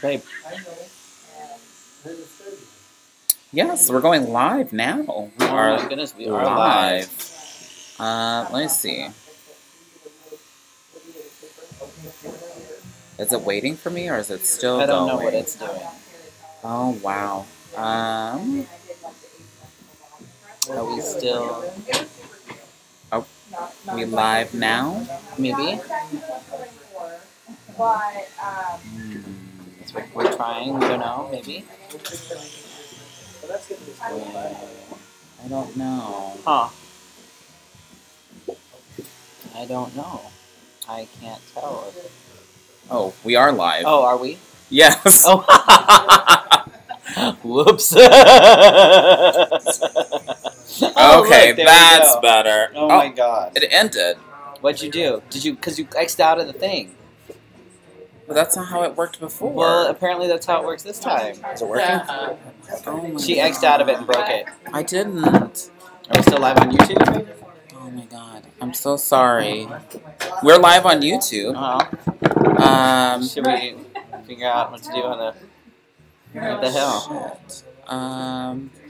Babe. Yes, we're going live now. We are, oh my goodness, we are live. Let me see. Is it waiting for me or is it still going? I don't know what it's doing. Oh, wow. Are we still... Are we live now? Maybe? We're trying, we don't know, maybe? I don't know. Huh. I don't know. I can't tell. Oh, we are live. Oh, are we? Yes. Oh. Whoops. Oh, okay, look, that's better. Oh my god. It ended. What'd you do? Did you, because you X'd out of the thing. But that's not how it worked before. Well, apparently that's how it works this time. Is it working? Oh She X'd out of it and broke it. I didn't. Are we still live on YouTube? Oh my god. I'm so sorry. We're live on YouTube. Should we figure out what to do on the... What the hell? Shit.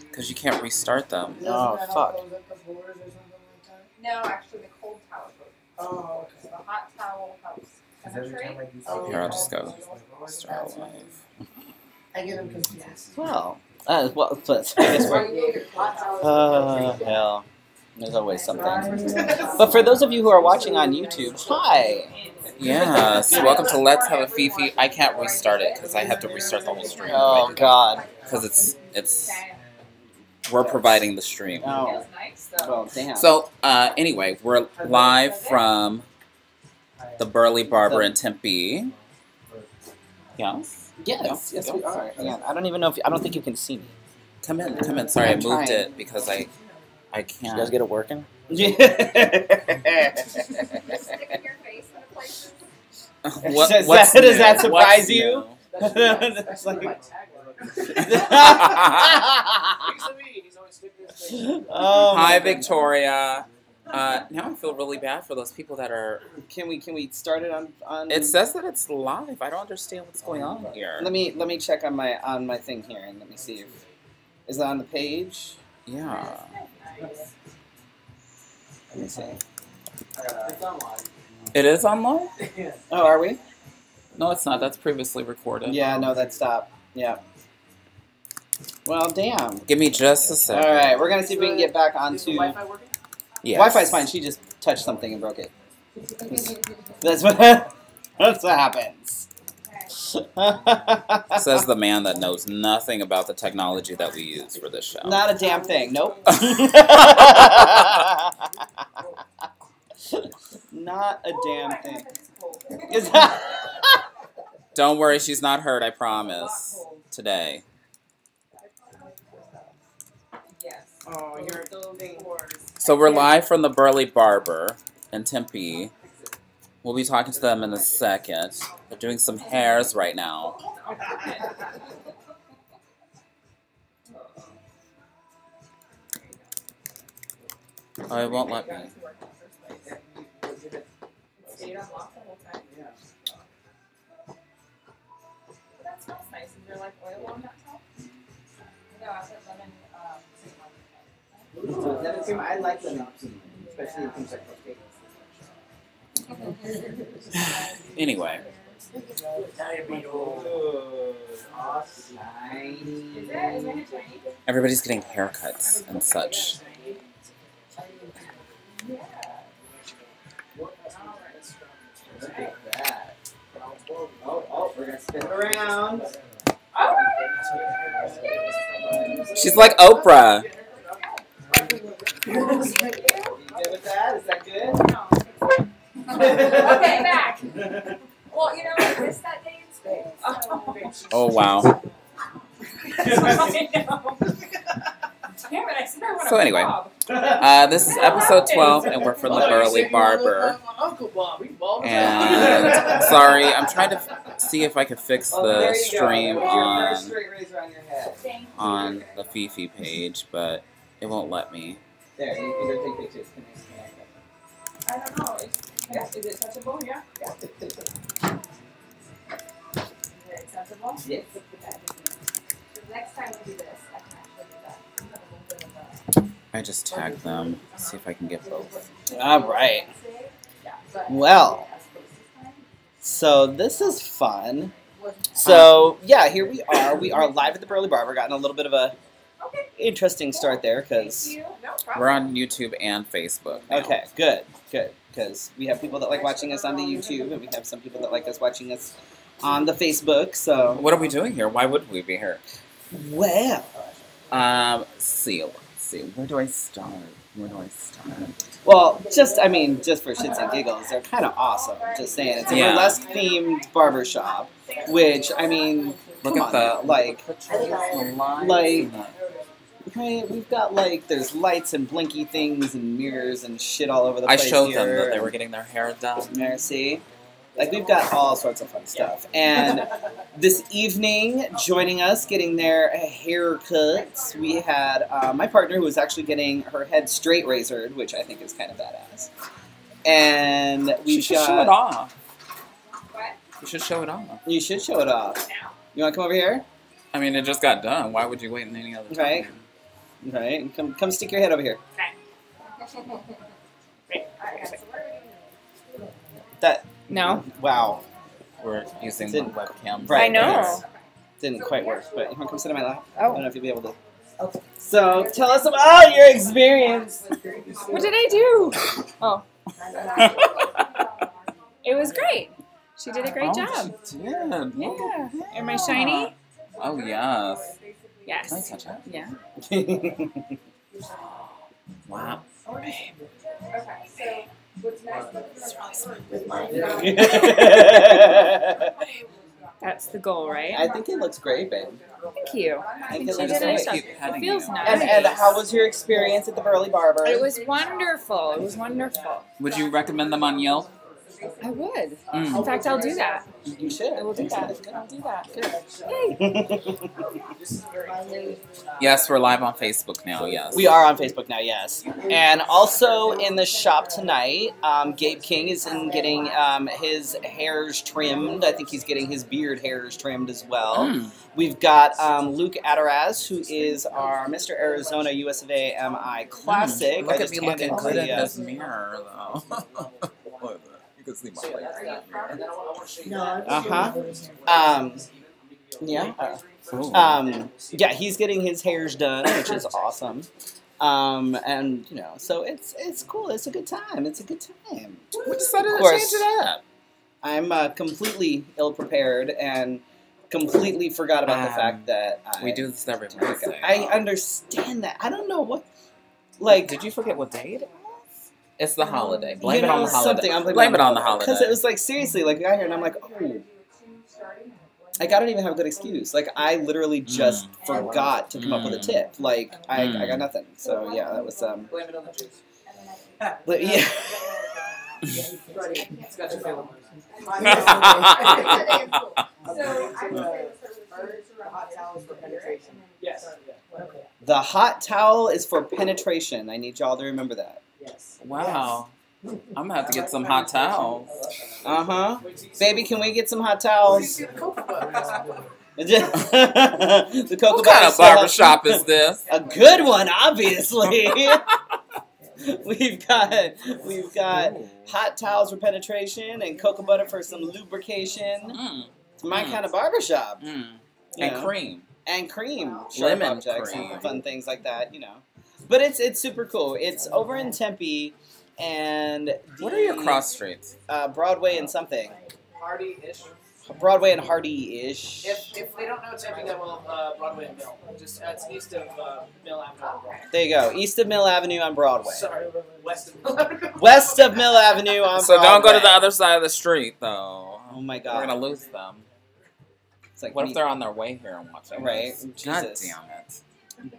Because you can't restart them. Oh, fuck. No, actually, the cold towel. Oh, okay. The hot towel helps. Here, I'll just go start live. I get them confused. Well, I guess we're... hell. There's always something. But for those of you who are watching on YouTube, hi! Yes, welcome to Let's Have a Fefe. I can't restart it because I have to restart the whole stream. Oh, God. Because it's... We're providing the stream. Oh. Well, damn. So, anyway, we're live from the Burly Barber in Tempe. Yes? Yes, we are. Hang on. I don't even know if... I don't think you can see me. Come in. Sorry, I moved it because I can't. You guys get it working? Sticking your face in places. Does that surprise you? Hi, Victoria. Now I feel really bad for those people that are... Can we start it on... It says that it's live. I don't understand what's going on here. Let me check on my thing here and let me see if... Is that on the page? Yeah. Let me see. It's online. It is online? Oh, are we? No, it's not. That's previously recorded. Yeah, no, that stopped. Yeah. Well, damn. Give me just a second. All right, we're gonna see if we can get back onto. Wi-Fi working? Yes. Wi-Fi's fine. She just touched something and broke it. That's what happens. Says the man that knows nothing about the technology that we use for this show. Not a damn thing. Nope. Not a damn thing. Don't worry, she's not hurt, I promise. Today. Oh, you're So we're live from the Burly Barber in Tempe. We'll be talking to them in a second. They're doing some hairs right now. Oh, it won't let me. That smells nice. Is there like oil on that top? No, I put lemon. I like lemon, especially things like Anyway. Everybody's getting haircuts and such. Oh, we're gonna spin it around. She's like Oprah. You good with that? Is that good? Okay, back. Well, you know, I missed that day in school. Oh, wow. Damn it, I said I want So anyway, this is episode 12, and we're from the Burly Barber. And sorry, I'm trying to see if I can fix the stream on the Fefe page, but it won't let me. There, you can go take pictures. I don't know. Is it touchable? Yeah. Is it touchable? Yes. Next time we do this, I can actually do that. I just tagged them. See if I can get both. All right. Well, so this is fun. So yeah, here we are. We are live at the Burly Barber. Gotten a little bit of a interesting start there because We're on YouTube and Facebook now. okay, good, because we have people that like watching us on the YouTube, and we have some people that like us watching us on the Facebook. So What are we doing here? Why would we be here? well, See. Where do I start? well, just for shits and giggles, they're kind of awesome. Just saying, it's a Yeah. burlesque themed barbershop, which Look come at on the now, like. like. Right, we've got there's lights and blinky things and mirrors and shit all over the place. I showed them here. that they were getting their hair done. There, see? We've got all sorts of fun stuff. And this evening, joining us, getting their haircuts, we had my partner who was actually getting her head straight razored, which I think is kind of badass. And You should show it off. You should show it off. You should show it off. You want to come over here? I mean, it just got done. Why would you wait any other time? Right. Right. Come stick your head over here. That. No. Wow. We're using the Didn't- webcam. Right. I know. Didn't quite work, but you want to come sit on my lap? I Oh. don't know if you'll be able to. So, tell us about your experience. What did I do? Oh, it was great. She did a great job. She did. Yeah. Am I shiny? Oh, yes. Yes. Can I touch it? Yeah. Wow. Okay, so what's next? That's the goal, right? I think it looks great, babe. Thank you. I think it She looks did a nice great. job. Keep petting It feels you. nice. And how was your experience at the Burly Barber? It was wonderful. It was wonderful. Would you recommend them on Yelp? I would. Mm. In fact, I'll do that. You should. I will do that. I'll do that. Hey. Yes, we're live on Facebook now, yes. We are on Facebook now, yes. And also in the shop tonight, Gabe King is getting his hairs trimmed. I think he's getting his beard hairs trimmed as well. Mm. We've got Luke Adaraz, who is our Mr. Arizona USofA MI Classic. Look I at just me looking handed good the, in this mirror, though. You can see my legs. Yeah. Ooh. Yeah, he's getting his hairs done, which is awesome. And so it's cool. It's a good time. It's a good time. We decided Of to course. change it up. I'm completely ill prepared and completely forgot about the fact that We do this every Wednesday. I understand that. I don't know what. Did you forget what day it was? It's the holiday. Blame it on the holiday. something. I'm Blame it on the holiday. Because it was seriously, I got here and I'm like, oh. I don't even have a good excuse. I literally just forgot to come up with a tip. I got nothing. So yeah, that was Blame it on the juice. But yeah. It's got your feeling. Yes. The hot towel is for penetration. I need y'all to remember that. Yes. Wow. I'm going to have to get some hot towels. Uh-huh. Baby, can we get some hot towels? The cocoa What kind butter of still helps. barbershop is this? A good one, obviously. We've got hot towels for penetration and cocoa butter for some lubrication. Mm. It's my kind of barbershop. Mm. You And know. cream. And cream, Lemon sharp objects, cream. and fun things like that, But it's super cool. It's over in Tempe, and What are your cross streets? Broadway and something. Hardy-ish. Broadway and Hardy-ish. If they don't know Tempe that well, Broadway and Mill. Just it's east of Mill Avenue on Broadway. There you go, east of Mill Avenue on Broadway. Sorry, west of Mill Avenue. West of Mill Avenue on So Broadway. don't go to the other side of the street, though. Oh my We're God. going to lose them. It's like What if they're on their way here and watching Right. this? God Jesus. damn it.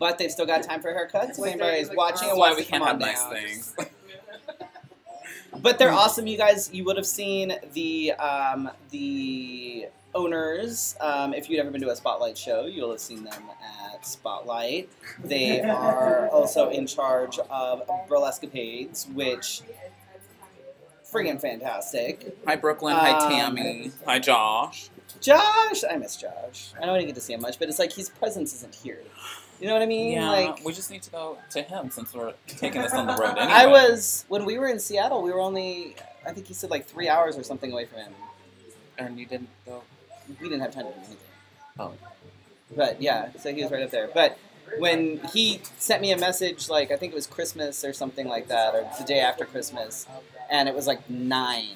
But they've still got time for haircuts. If anybody's watching That's and why wants we to come can't on have nice down. things. But they're awesome, you guys. You would have seen the owners. If you'd ever been to a Spotlight show, you'll have seen them at Spotlight. They are also in charge of Burlescapades, which friggin' fantastic. Hi, Brooklyn. Hi, Tammy. Hi, Josh. Josh! I miss Josh. I don't really get to see him much, but it's like his presence isn't here. You know what I mean? Yeah, Like, we just need to go to him since we're taking this on the road anyway. when we were in Seattle, we were only, I think he said like 3 hours or something away from him. And you didn't go? We didn't have time to do anything. Oh. But yeah, so he was right up there. But when he sent me a message, like I think it was Christmas or something like that, or the day after Christmas, and it was like 9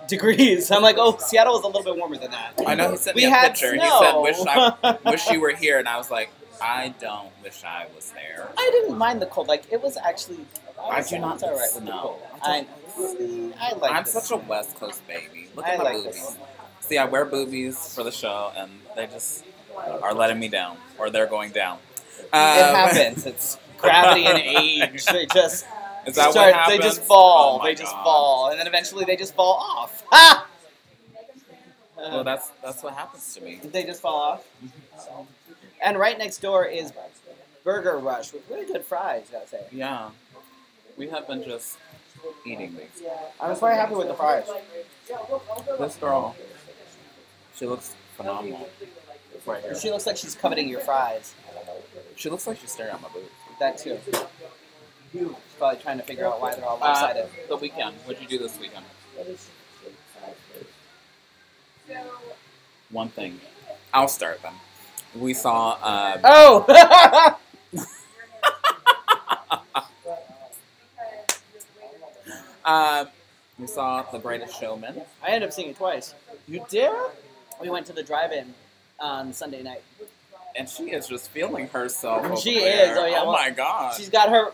degrees. I'm like, oh, Seattle was a little bit warmer than that. I know he sent We me a had picture. snow. He said, wish you were here. And I was like, I don't wish I was there. I didn't mind the cold. Like, it was actually... I do not It's all right with the know. cold. I like I'm this. such a West Coast baby. Look I at my like boobies. this. See, I wear boobies for the show, and they just are letting me down, or they're going down. It happens. It's gravity and age. They just Is that start. what happens? They just fall. Oh my They just God. fall, and then eventually they just fall off. Ah! Well, that's what happens to me. They just fall off. And right next door is Burger Rush with really good fries. Gotta say. Yeah, we have been just eating these. I was quite happy with the fries. This girl, she looks phenomenal. Right here. She looks like she's coveting your fries. She looks like she's staring at my boobs. That too. She's probably trying to figure out why they're all lopsided. The weekend. What'd you do this weekend? One thing. I'll start then. We saw. Oh! We saw The Greatest Showman. I ended up seeing it twice. You did? We went to the drive-in on Sunday night. And she is just feeling herself. Over She there. is. Oh yeah. Oh well, my God. She's got her.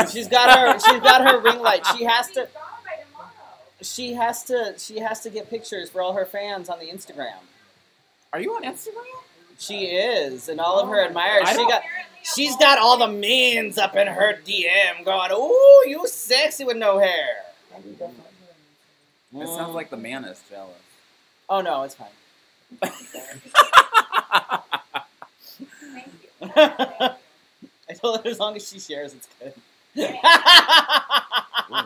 She's got her ring light. She has to. She has to get pictures for all her fans on the Instagram. Are you on Instagram? She is, and all of her admirers. I don't- She's got all the mans up in her DM going, "Ooh, you sexy with no hair." It sounds like the man is jealous. Oh no, it's fine. I told her as long as she shares, it's good. Ooh.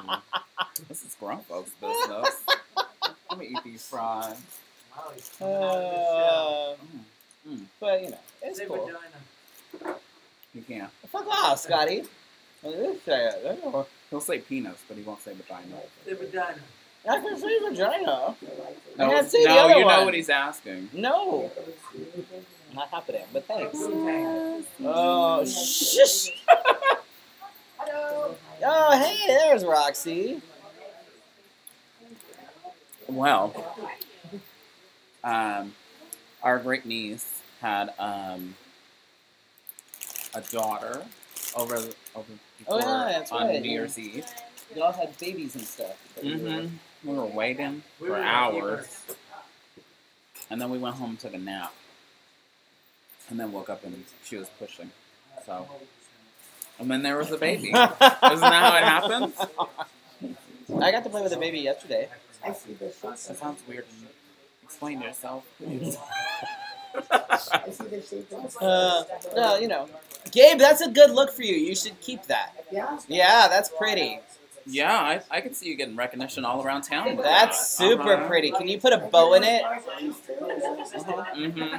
This is grown folks' business. Let me eat these fries. But you know, it's cool. You can't. Fuck off, Scotty. I He'll say penis, but he won't say vagina. can say vagina. I No, can't say the no, other you one. know what he's asking. No. Not happening, but thanks. Oh, shush. Oh, hey, there's Roxy. Well, our great niece had a daughter over Oh, before yeah, that's on right. New Year's Eve. They all had babies and stuff. Mm-hmm. We were waiting for hours, and then we went home and took a nap, and then woke up and she was pushing. So, and then there was a baby. Isn't that how it happens? I got to play with a baby yesterday. That sounds weird. Explain yourself. No, you know. Gabe, that's a good look for you. You should keep that. Yeah? Yeah, that's pretty. Yeah, I can see you getting recognition all around town. with That's that. super Uh-huh. pretty. Can you put a bow in it? Mm-hmm.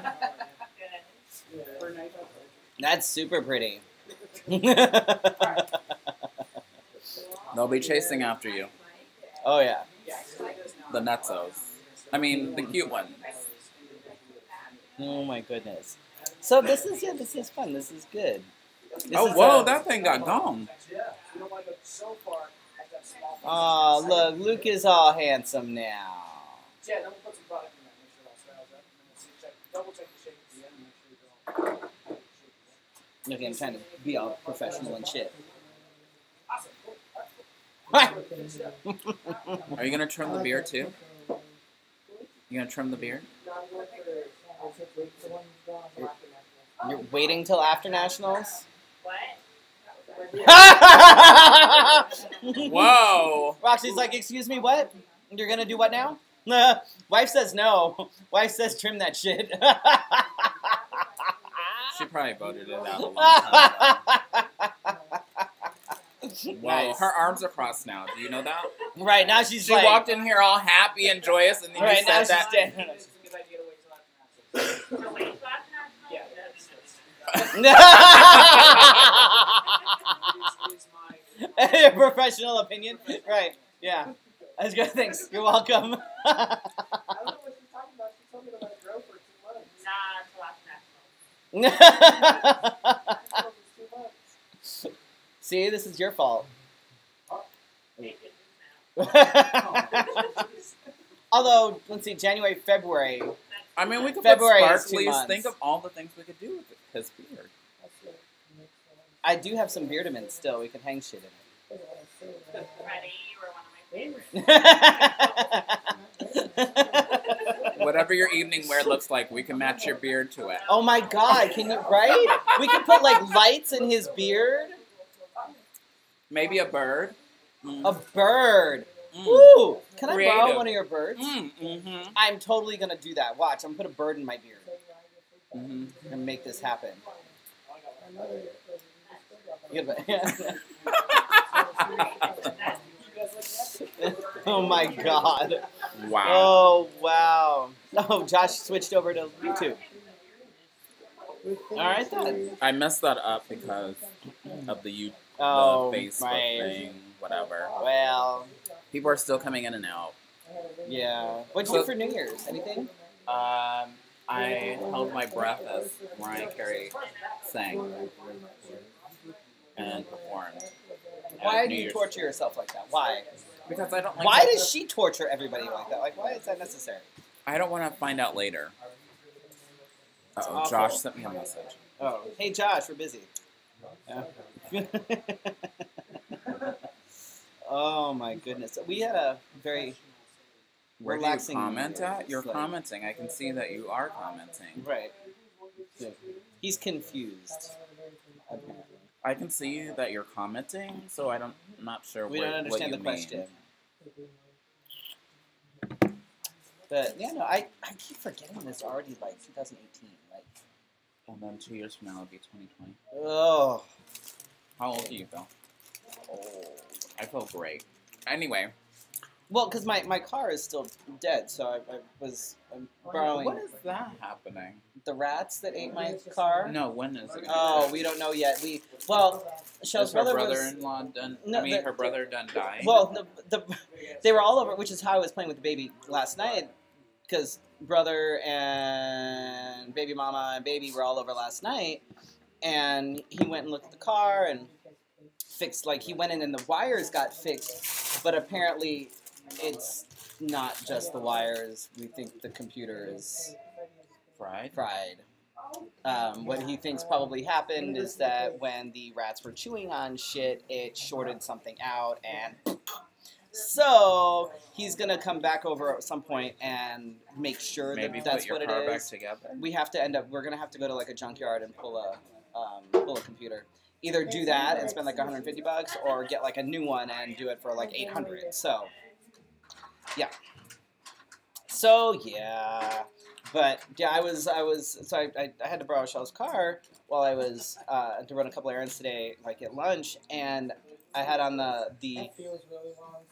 That's super pretty. They'll be chasing after you. Oh, yeah. The nutsos. I mean, the cute ones. Oh, my goodness. So this is fun. This is good. This Oh, is, whoa, that thing got gone. Oh, look, Luke is all handsome now. Look, I'm trying to be all professional and shit. Are you going to trim the beard, too? You going to trim the beard? You're waiting till after nationals? Whoa! Roxy's like, excuse me, what? You're gonna do what now? Wife says no. Wife says trim that shit. She probably voted it out a long time ago. Well, Nice. her arms are crossed now. Do you know that? Right, now she's She like... walked in here all happy and joyous, and then Right, you now said she's that. dead. It's a good idea to wait till after nationals. Yeah, that's Your professional opinion? Right, yeah. That's good, thanks. You're welcome. I don't know what she's talking about. She told me to let it grow for 2 months. For 2 months. See, this is your fault. Although, let's see, January, February. I mean, we could February put is 2 sparklies. months. Think of all the things we could do with his beard. I do have some beardament still. We can hang shit in Freddy, you were one of my favorites. it. Whatever your evening wear looks like, we can match your beard to it. Oh my god, can you, right? We can put like lights in his beard. Maybe a bird. A bird. Mm. Woo! Can I borrow Creative. one of your birds? Mm-hmm. I'm totally gonna do that. Watch, I'm gonna put a bird in my beard Mm-hmm. and make this happen. Oh my god. Wow. Oh wow. Oh, Josh switched over to YouTube. Alright then. I messed that up because of the Oh, Facebook right. thing, whatever. Well, People are still coming in and out. yeah. What'd you do for New Year's? Anything? I held my breath as Mariah Carey sang and performed. at Why do New you Year's. torture yourself like that? Why? Because I don't like Why to- does she torture everybody like that? Like, why is that necessary? I don't want to find out later. That's Uh-oh, awful. Josh sent me a message. Oh, hey Josh, we're busy. Oh my goodness, we had a very Where do relaxing. you comment at? You're like- commenting. I can see that you are commenting. Right. He's confused. Apparently. I can see that you're commenting, so I'm not sure We what, don't understand what the you question. But yeah, no, I keep forgetting this already. Like 2018. Like, And then 2 years from now it'll be 2020. oh, How old do you feel? I feel great. Anyway, well, because my car is still dead, so I'm borrowing what is that happening? the rats that ate my car. No, when is it? Oh, we don't know yet. Shell's Is her brother was. brother-in-law done? No, I mean, the- her brother done dying. Well, they were all over, which is how I was playing with the baby last night, because brother and baby mama and baby were all over last night, and he went and looked at the car and fixed, like, he went in and the wires got fixed, but apparently it's not just the wires. We think the computer is fried. What he thinks probably happened is that when the rats were chewing on shit, it shorted something out, and so he's gonna come back over at some point and make sure Maybe that that's put your what car it back is. together. We have to we're gonna have to go to like a junkyard and pull a computer. Either do that and spend like $150, or get like a new one and do it for like $800. So yeah. But yeah, I had to borrow Shell's car while I was to run a couple errands today, like at lunch, and I had on the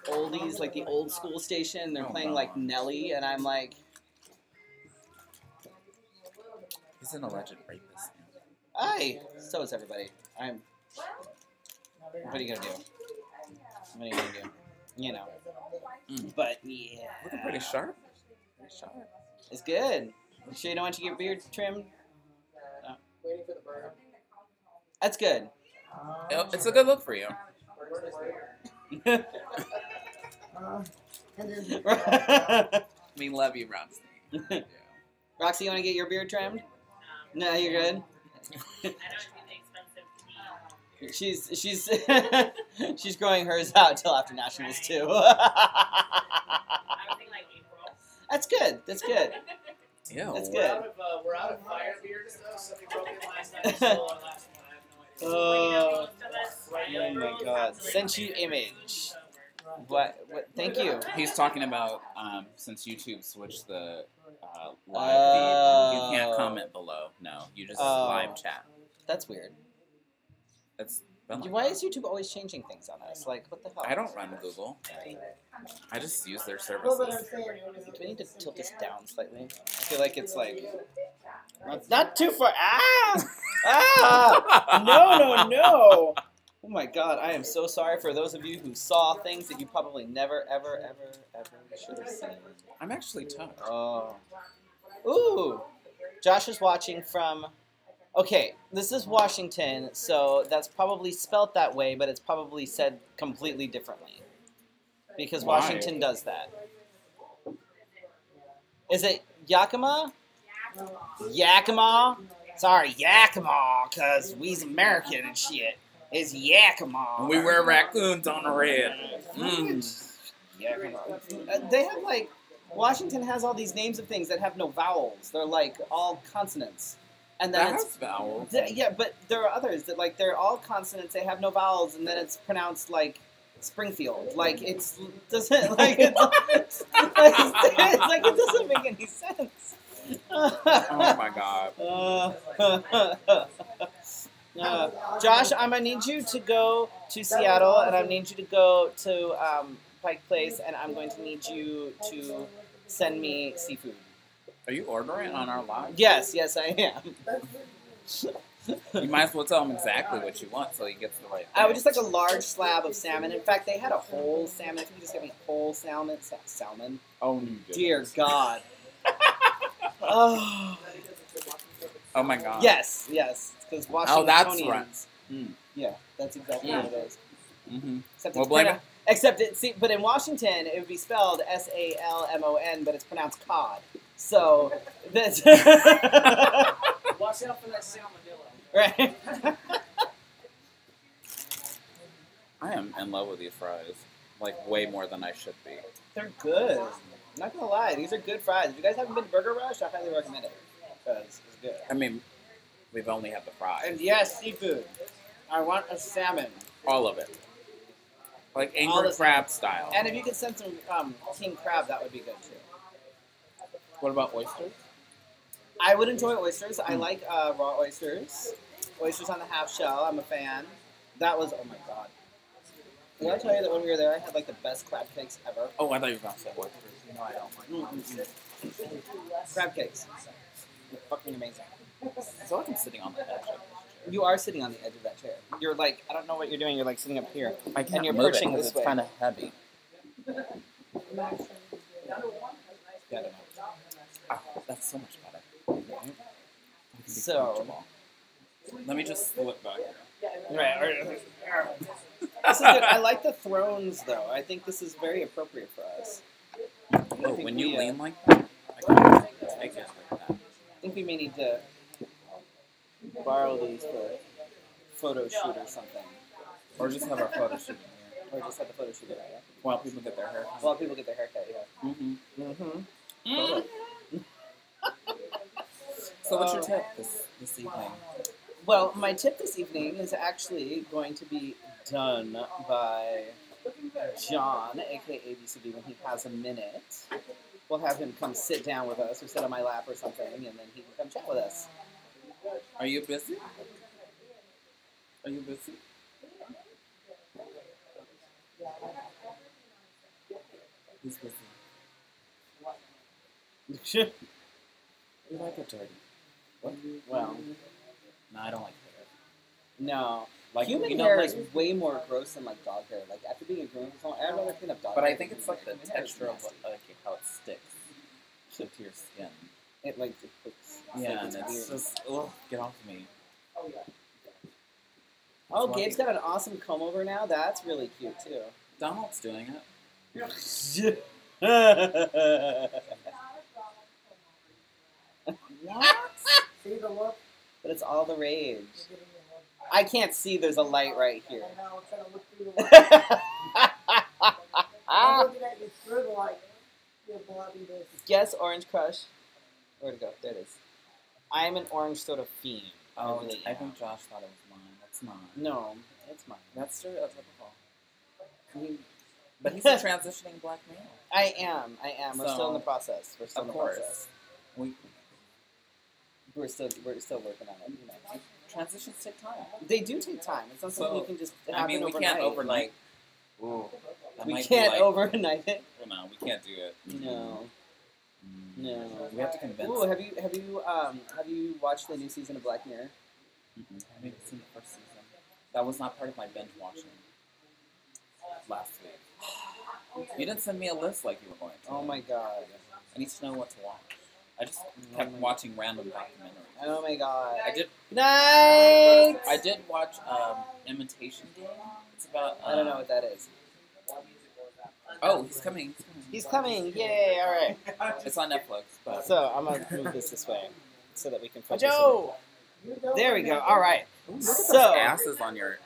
oldies, like the old school station. They're playing like Nelly, and I'm like, He's an alleged rapist. aye. So is everybody. What are you gonna do? What are you gonna do? You know. But yeah, Looking pretty sharp. Pretty sharp. it's good. You sure you don't want to get your beard trimmed? Waiting for the bird. That's good. It's a good look for you. We love you, Roxy. Roxy, you want to get your beard trimmed? No, you're good. I know it'd be expensive to be. She's growing hers out till after nationals too. I would think like April. That's good. That's good. Ew. That's We're good. we're out of fire beard stuff. Somebody broke in last night. Stole our last one. I have no idea. Oh, Most of us. oh my God! Sent you image. What? Thank you. He's talking about since YouTube switched the live feed, you can't comment below. No, you just Oh. live chat. That's weird. That's Why is YouTube always changing things on us? Like, what the hell? I don't run Google. I just use their services. Do we need to tilt this down slightly? I feel like it's like not too far. No! Oh my God! I am so sorry for those of you who saw things that you probably never, ever should have seen. I'm actually touched. Oh. Ooh. Josh is watching from. Okay, this is Washington, so that's probably spelt that way, but it's probably said completely differently. Because Why? Washington does that. Is it Yakima? Yakima? Sorry, Yakima, because we's American and shit. It's Yakima. We wear raccoons on the red. Yakima. They have, like, Washington has all these names of things that have no vowels. They're, like, all consonants. And then That it's has vowels. yeah, but there are others that like they're all consonants. They have no vowels, and then it's pronounced like Springfield. Like it's doesn't like it's like it doesn't make any sense. Oh my God. Josh, I'm gonna need you to go to Seattle, and I need you to go to Pike Place, and I'm going to need you to send me seafood. Are you ordering on our live? Yes, I am. You might as well tell him exactly what you want so he gets the right thing. I would just like a large slab of salmon. In fact, they had a whole salmon. If you could just get me a whole salmon. Salmon? Oh, you did. Dear God. Oh. Oh my God. Yes. Because Washingtonians. Oh, that's right. Yeah, that's exactly what it is. Mm-hmm. Except Well, it's blame it. but in Washington, it would be spelled SALMON, but it's pronounced cod. So, that's... Watch out for that salmonella. Right. I am in love with these fries. Like, way more than I should be. They're good. I'm not gonna lie, these are good fries. If you guys haven't been to Burger Rush, I highly recommend it. Because it's good. I mean, we've only had the fries. And yes, seafood. I want a salmon. All of it. Like All angry the- crab style. And if you could send some king crab, that would be good too. What about oysters? I would enjoy oysters. I like raw oysters. Oysters on the half shell. I'm a fan. That was, oh my God. Did I tell you that when we were there, I had like the best crab cakes ever? Oh, I thought you were going to say oysters. You know I don't like Crab cakes. They're fucking amazing. So I'm sitting on the edge of this chair. You are sitting on the edge of that chair. You're like, I don't know what you're doing. You're like sitting up here. I can't And you're move perching it this it's way. kind of heavy. Yeah, I don't know. Oh, that's so much better. We can be So- comfortable. Let me just slip back here. Right. This is good. I like the thrones, though. I think this is very appropriate for us. Oh, think when we, you lean like that, I can take it like that. I think we may need to borrow these for a photo shoot or something. Or just have our photo shoot in here. Or just have the photo shoot there, yeah. While people get their hair. While people get their haircut, yeah. Mm-hmm. Mm-hmm. So what's your tip this evening? Well, my tip this evening is actually going to be done by John, aka ABCD, when he has a minute. We'll have him come sit down with us or sit on my lap or something, and then he can come chat with us. Are you busy? Are you busy? He's busy. You like it dirty? What? Well, No, I don't like hair. no. Like Human you know, hair like, is way more gross than like dog hair. Like after being a groom, I'd rather clean up dog but hair. I think it's like the Human hair is texture of nasty. like how it sticks to your skin. It like it's Yeah, like, and it's weird. just ugh, get off me. Oh, Gabe's got an awesome comb over now. That's really cute too. Donald's doing it. What? See the look? But it's all the rage. I can't see. There's a light right here. I know, I'm trying to look through the light. I'm looking at you through the light. You're blobby this. Guess Orange Crush. Where'd it go? There it is. I am an orange soda fiend. Oh, really I am. think Josh thought it was mine. That's not. No, it's mine. That's stereotypical. But he's a transitioning black male. I am. We're still in the So, process. Of course. We We're still working on it. You know. transitions take time. They do take time. It's not something So, you can just I happen mean, we overnight. can't overnight. Ooh, that We might can't be like, overnight it. well, no, we can't do it. No. No. We have to convince. Ooh, have you watched the new season of Black Mirror? I haven't seen the first season. That was not part of my binge watching last week. You didn't send me a list like you were going to. Oh my god. I need to know what to watch. I just kept watching random documentaries. Oh my god. I did. Good night! I did watch Imitation Game. It's about. I don't know what that is. Oh, he's coming. He's coming! Yay! Alright. It's on Netflix. But So, I'm gonna move this way so that we can focus. Joe! There we go. Alright. look at So. those asses on your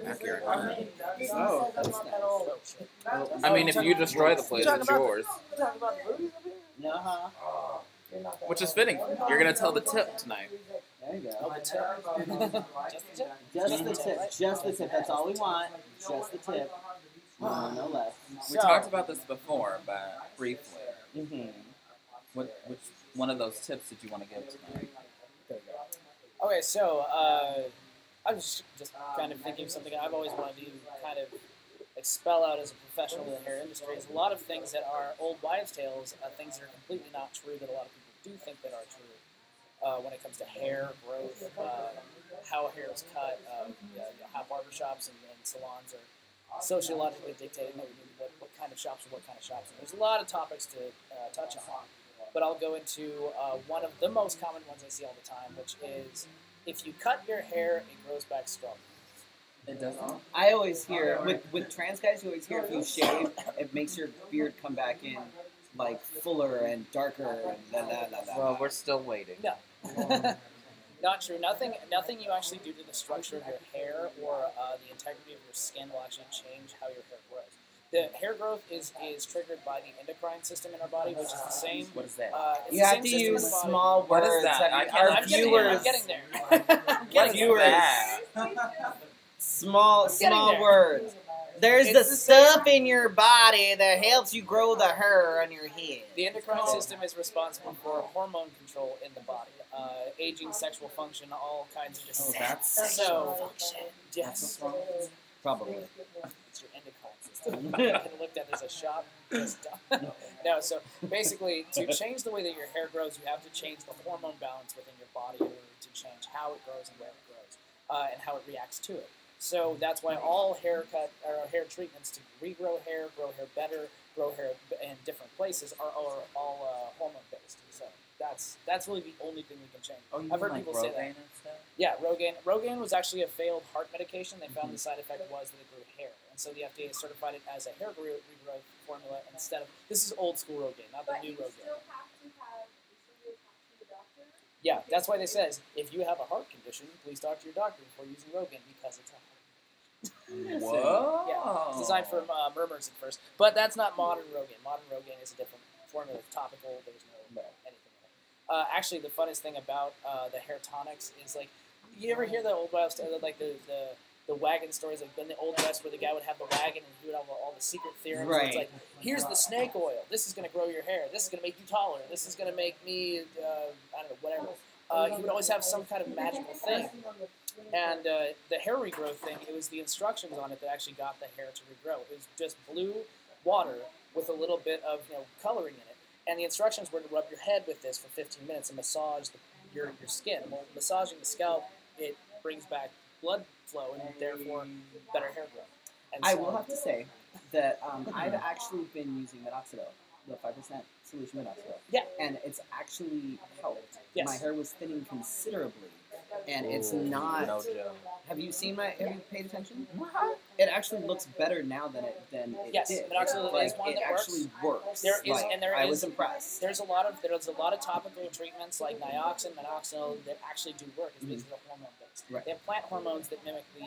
back here. Oh, that's nice. I mean, if you destroy the place, it's yours. Uh-huh. Which is fitting. You're gonna tell the tip tonight. There you Oh, go. the tip. Just the tip. Just the tip. That's all we want. Just the tip. No less. We talked about this before, but briefly. Mm-hmm. Which one of those tips did you want to give tonight? Okay, so I was just kind of thinking of something I've always wanted to kind of expel out as a professional in the hair industry. Is a lot of things that are old wives' tales, things that are completely not true that a lot of people do think that are true when it comes to hair growth, how hair is cut, how barbershops and salons are sociologically dictating what kind of shops are what kind of shops. And there's a lot of topics to touch on. But I'll go into one of the most common ones I see all the time, which is if you cut your hair, it grows back strong. It doesn't. I always hear, with trans guys, you always hear if you shave, it makes your beard come back in, like, fuller and darker and blah, blah, blah, blah. Well, we're still waiting. No. Not true. Nothing you actually do to the structure of your hair or the integrity of your skin will actually change how your hair grows. The hair growth is triggered by the endocrine system in our body, which is the same. What is that? It's You the have same to system in use the body. small What is words. that? Have you- I Our can't I'm viewers, getting there. Our viewers, small words. There's the stuff in your body that helps you grow the hair on your head. The endocrine system is responsible for hormone control in the body, aging, sexual function, all kinds of different things. So, yes, Probably. it's your endocrine system. I could have looked at it as a shop. No, so basically, to change the way that your hair grows, you have to change the hormone balance within your body in order to change how it grows and where it grows, and how it reacts to it. So that's why all hair treatments to regrow hair, grow hair better, grow hair in different places are all hormone based. So that's really the only thing we can change. Oh, you I've heard mean people like say that. Rogaine and stuff? Yeah, Rogaine. Rogaine was actually a failed heart medication. They found the side effect was that it grew hair, and so the FDA certified it as a hair regrowth formula instead of. This is old school Rogaine, not the new Rogaine. Yeah, that's why they says if you have a heart condition, please talk to your doctor before using Rogaine because it's a heart. Whoa! Yeah, it's designed for murmurs at first, but that's not modern Rogaine. Modern Rogaine is a different formula, topical. There's no anything in it. Actually, the funnest thing about the hair tonics is like, you ever hear the old West, like the wagon stories, like in the old West, where the guy would have the wagon and he would have all the secret theorems. Right. It's like, here's the snake oil. This is going to grow your hair. This is going to make you taller. This is going to make me, I don't know, whatever. He would always have some kind of magical thing. And the hair regrowth thing, it was the instructions on it that actually got the hair to regrow. It was just blue water with a little bit of coloring in it. And the instructions were to rub your head with this for 15 minutes and massage your skin. Well, massaging the scalp, it brings back blood flow and therefore better hair growth. And I so, will have to say that I've actually been using minoxidil, the 5% solution minoxidil. Yeah. And it's actually helped. Yes. My hair was thinning considerably. And it's not. No joke. Have you paid attention? It actually looks better now than it Yes, did. minoxidil Like, is one it that actually works. There is, Like, and there I is- was impressed. There's a lot of topical treatments like nioxin, minoxidil that actually do work. It's basically hormone based. Right. They have plant hormones that mimic the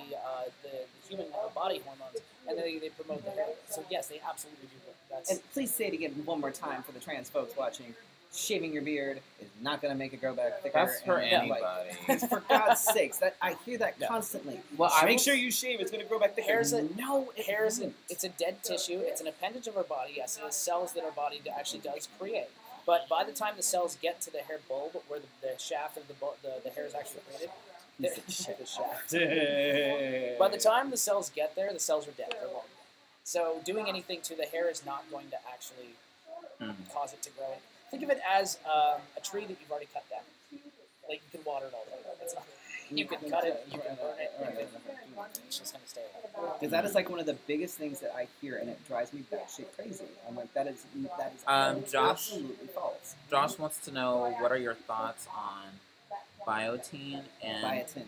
human body hormones, and then they promote the hair. So yes, they absolutely do work. That's And please say it again one more time for the trans folks watching. Shaving your beard is not going to make it grow back thicker. That's for and, like, anybody. for God's sakes, I hear that constantly. Well, Make sure you shave; it's going to grow back thicker. hair is it's a dead tissue. It's an appendage of our body. Yes, it is cells that our body actually does create. But by the time the cells get to the hair bulb, where the shaft of the hair is actually created, Piece of shit. The shaft. By the time the cells get there, the cells are dead. They're long. So doing anything to the hair is not going to actually cause it to grow. Think of it as a tree that you've already cut down. Like, you can water it all day. That's not, you can cut it, you can burn it, it's just going to stay. Because that is like one of the biggest things that I hear, and it drives me batshit crazy. I'm like, that is Josh, absolutely false. Josh wants to know, what are your thoughts on biotin and... Biotin and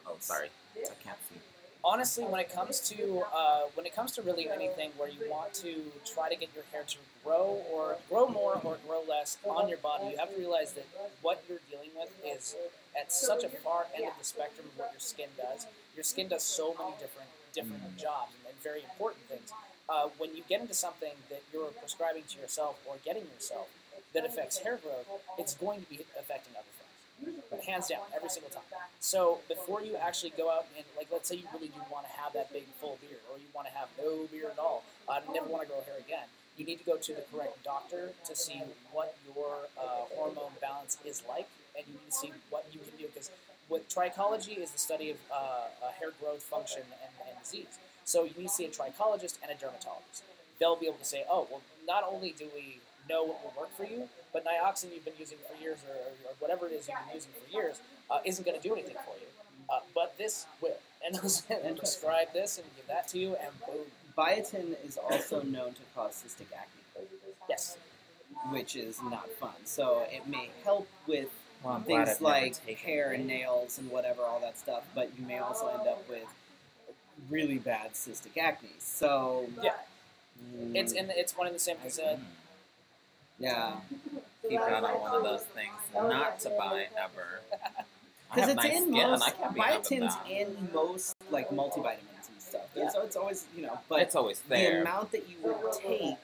Oh, sorry. I can't see. Honestly, when it comes to really anything where you want to try to get your hair to grow more or grow less on your body, you have to realize that what you're dealing with is at such a far end of the spectrum of what your skin does. Your skin does so many different jobs and very important things. When you get into something that you're prescribing to yourself or getting yourself that affects hair growth, it's going to be affecting other things. Hands down, every single time. So before you actually go out and, like, let's say you really do want to have that big full beard, or you want to have no beard at all, and never want to grow hair again, you need to go to the correct doctor to see what your hormone balance is like, and you need to see what you can do. Because what trichology is the study of hair growth, function, and disease. So you need to see a trichologist and a dermatologist. They'll be able to say, oh, well, not only do we know what will work for you, but nioxin you've been using for years, or whatever it is you've been using for years, isn't going to do anything for you. But this will. And prescribe this and give that to you, and boom. Biotin is also known to cause cystic acne. Yes. Which is not fun. So it may help with Well, things like hair and nails and whatever, all that stuff, but you may also end up with really bad cystic acne. So yeah, it's one and the same. Yeah. Keep out on one of those things not to buy ever. Because it's nice in skin, most, I can't be having biotin's that. in most, like, multivitamins and stuff. Yeah. So it's always, but It's always there. the amount that you would take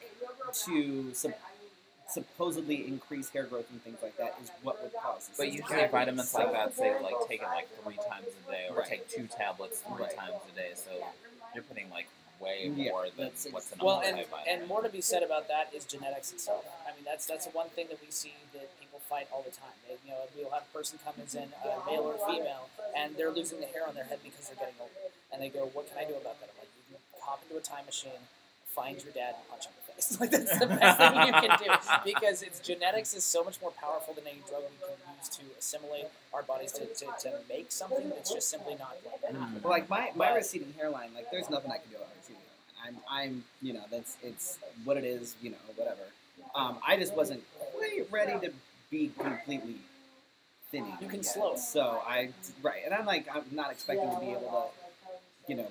to supposedly increase hair growth and things like that is what would cause this. But usually vitamins like that say, like, take it like 3 times a day, or Right. take 2 tablets 3 times a day. So you're putting like way more than that's what's in a Well, multivitamin. and more to be said about that is genetics itself. I mean, that's one thing that we see that people fight all the time. We'll have a person come in, male or female, and they're losing the hair on their head because they're getting older. And they go, what can I do about that? I'm like, you can hop into a time machine, find your dad, and punch him in the face. Like, that's the best thing you can do, because genetics is so much more powerful than any drug we can use to assimilate our bodies to make something that's just simply not going to happen. Well, like my receding hairline, like, there's nothing I can do about my receding hairline. I'm it's what it is, whatever. I just wasn't quite ready to be completely thinning. You can yet. slow it. So and I'm not expecting to be able to,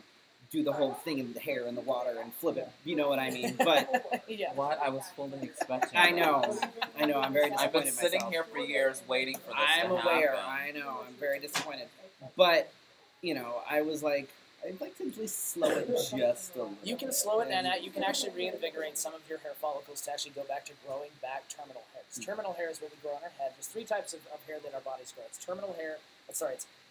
do the whole thing in the hair and the water and flip it. You know what I mean? But Yeah. What? I was fully expecting I that. know. I'm very disappointed I've been in sitting myself. here for years waiting for this I'm to aware. happen. I know. I'm very disappointed. But, I was like, I'd like to at least slow it just a little. You can slow it, and you can actually reinvigorate some of your hair follicles to actually go back to growing back terminal hairs. Terminal hair is what we grow on our head. There's 3 types of hair that our bodies grow. It's terminal hair. It's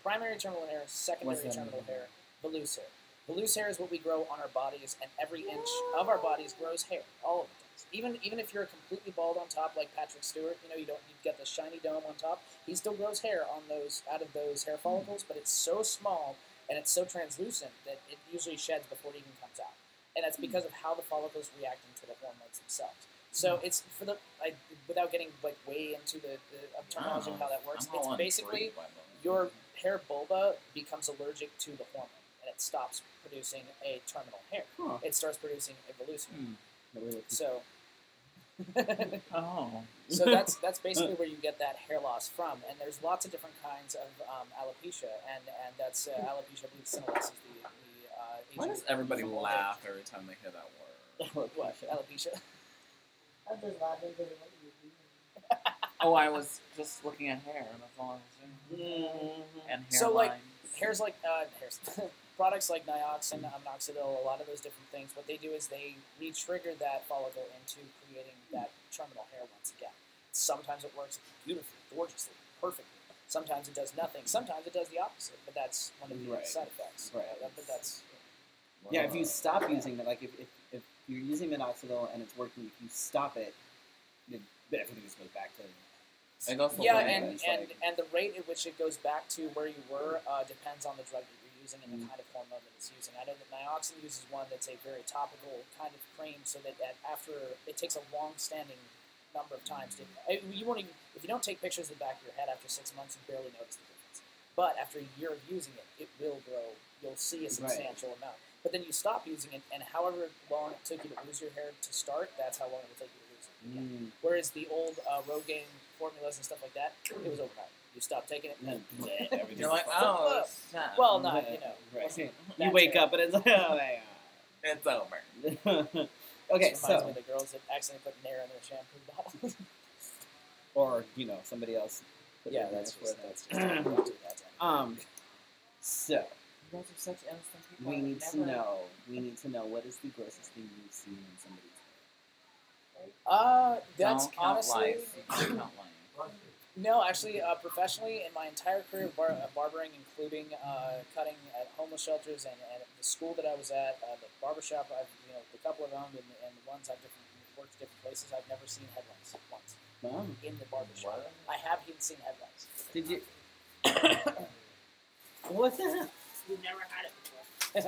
primary terminal hair, secondary terminal hair, vellus hair. Vellus hair is what we grow on our bodies, and every inch of our bodies grows hair. All of it does. Even if you're completely bald on top, like Patrick Stewart, you get the shiny dome on top. He still grows hair out of those hair follicles, but it's so small and it's so translucent that it usually sheds before it even comes out. And that's because of how the follicles react to the hormones themselves. So it's without getting way into the terminology of how that works. It's basically your hair bulba becomes allergic to the hormone, and it stops producing a terminal hair. Huh. It starts producing a vellus hair. So. Oh. So that's basically where you get that hair loss from, and there's lots of different kinds of alopecia, and that's alopecia bleach is the Why does everybody laugh every time they hear that word? What? Alopecia? I'm just laughing because of what you Oh, I was just looking at hair. That's all I was doing. And hair So, like, lines. hairs products like nioxin, minoxidil, a lot of those different things, what they do is they re-trigger that follicle into creating that terminal hair once again. Sometimes it works beautifully, gorgeously, perfectly. Sometimes it does nothing. Sometimes it does the opposite, but that's one of the side effects. Right. But that's... Yeah, if you stop using it, like if you're using minoxidil and it's working, if you stop it, everything just goes back It goes the Yeah, way. and, It's and, like- and the rate at which it goes back to where you were depends on the drug that you're using and the kind of hormone that it's using. I know that Nioxin uses one that's a very topical kind of cream, so that after it takes a long-standing number of times. You won't even, if you don't take pictures of the back of your head after 6 months, you barely notice the difference. But after a year of using it, it will grow. You'll see a substantial amount. But then you stop using it, and however long it took you to lose your hair to start, that's how long it will take you to lose it again. Whereas the old Rogaine formulas and stuff like that, it was overnight. You stop taking it, and everything. You're like, oh, snap. Well, not, you know. Right. You That's wake it. up and it's like, oh my It's over. god. Okay, This reminds so me of the girls that accidentally put Nair in their shampoo bottle. or somebody else. put Yeah, it in that's there just for don't do that. So You guys are such innocent people. we I would need to never- know. We need to know what is the grossest thing you've seen in somebody's That's Don't count honestly lies. You can't count lying. no. Actually, professionally, in my entire career of barbering, including cutting at homeless shelters and the school that I was at, the barbershop I've the couple I've owned and the ones I've worked different places, I've never seen headlights once Wow. in the barbershop. I haven't even seen headlights. Did you? What's that? We've never had it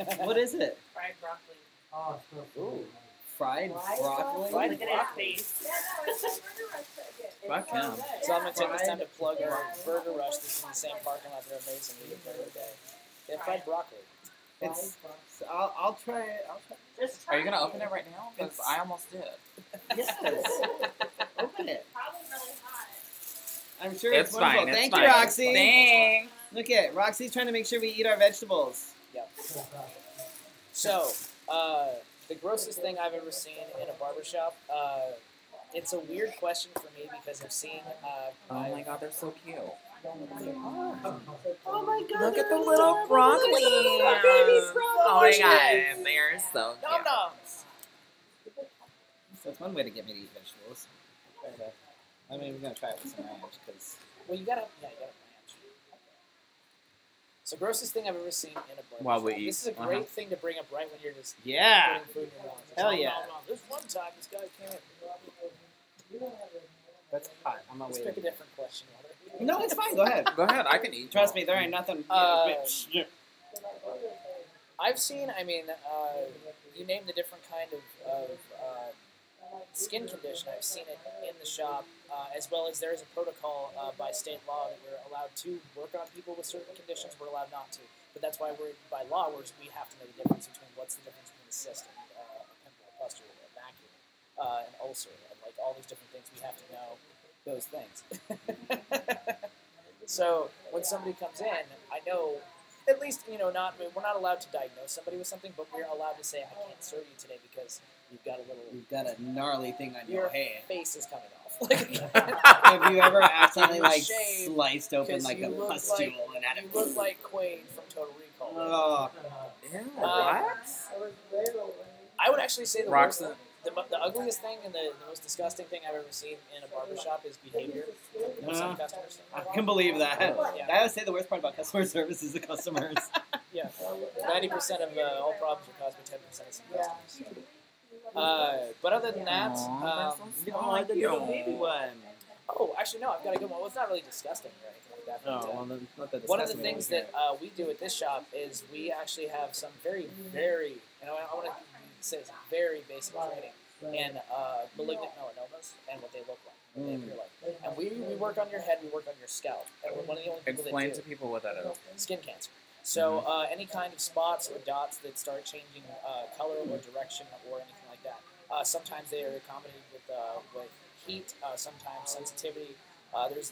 before. What is it? Fried broccoli. Oh, Ooh, fried Fried broccoli. Fried Look at broccoli. his face. Yeah, no, it's like burger restaurant. Fuck him. So I'm gonna take this time to plug our Burger Rush that's in the same parking lot. They're amazing. We get there every day. They have fried broccoli. It's. So I'll try it. I'll try. Just Are you gonna try open it right now? Because I almost did. Yes. Open it. Probably really hot. I'm sure It's it's wonderful. fine. It's Thank fine. you, Roxy. Thanks. Look at Roxy's trying to make sure we eat our vegetables. Yep. So, the grossest thing I've ever seen in a barbershop, it's a weird question for me because I've seen, Oh my god, they're so cute. Oh my god! Look at the they're little adorable. broccoli. Look at the little baby Oh my god, they are so Nom cute. noms. So it's one way to get me to eat vegetables. I mean, we're gonna try it with some ranch because Well, you gotta ranch. So, grossest thing I've ever seen in a barbershop. While we eat. This is a great thing to bring up right when you're just yeah. putting food in your mouth. Hell Nom, yeah. nom, nom. This one time, this guy came in. That's hot. I'm not Let's pick a waiting. different question. No, it's fine. Go ahead. Go ahead, I can eat. Trust me, there ain't nothing. I've seen, you name the different kind of skin condition. I've seen it in the shop, as well as there is a protocol by state law that we're allowed to work on people with certain conditions. We're allowed not to. But that's why by law, we have to know the difference between what's the difference between a cyst and a pimple, a pustule, a macula, an ulcer, and like all these different things. We have to know those things. So when somebody comes in, I know, at least, we're not allowed to diagnose somebody with something, but we're allowed to say, I can't serve you today because you've got a little, You've got a gnarly thing on your your head. face is coming off. Have you ever accidentally Shave, sliced open 'cause like you a look pustule like, and had you it? look like Quaid from Total Recall. Oh, Ew, what? I would actually say the Roxanne. worst, the ugliest thing and the most disgusting thing I've ever seen in a barbershop is behavior of some customers. I can believe that. Yeah. I would say the worst part about customer service is the customers. Yeah, 90% of all problems are caused by 10% of some customers. But other than that, Aw, You don't like the little baby one. oh, actually no, I've got a good one. Well, it's not really disgusting or anything like that. Oh, But, well, then, not that one of the disgusting things one that we do at this shop is we actually have some very, very, I want to say it's very basic training in malignant melanomas and what they look like, what they appear like. And we work on your head, we work on your scalp, and we're one of the only people Explain that to do people what that is. skin cancer. So any kind of spots or dots that start changing color or direction or anything like that. Sometimes they are accompanied with heat, sometimes sensitivity.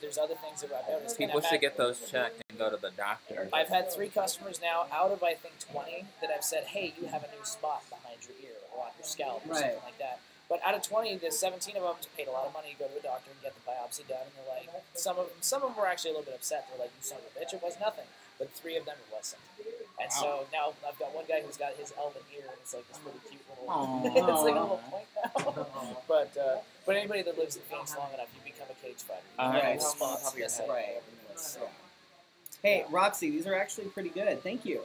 There's other things that I've noticed. And People I've should had- get those checked and go to the doctor. I've had 3 customers now out of I think 20 that I've said, hey, you have a new spot behind your ear or on your scalp or something Right. like that. But out of 20, the 17 of them paid a lot of money to go to a doctor and get the biopsy done, and they're like, some of them were actually a little bit upset. They're like, you son of a bitch, it was nothing. But 3 of them, it was something. And so now I've got one guy who's got his elven ear, and it's like this really cute little, Aww. it's like a little point now. But anybody that lives in Phoenix long enough, you become a cage fighter. You All get right. those spots. Top of your Yes, head. I- Right. Hey, Roxy, these are actually pretty good. Thank you.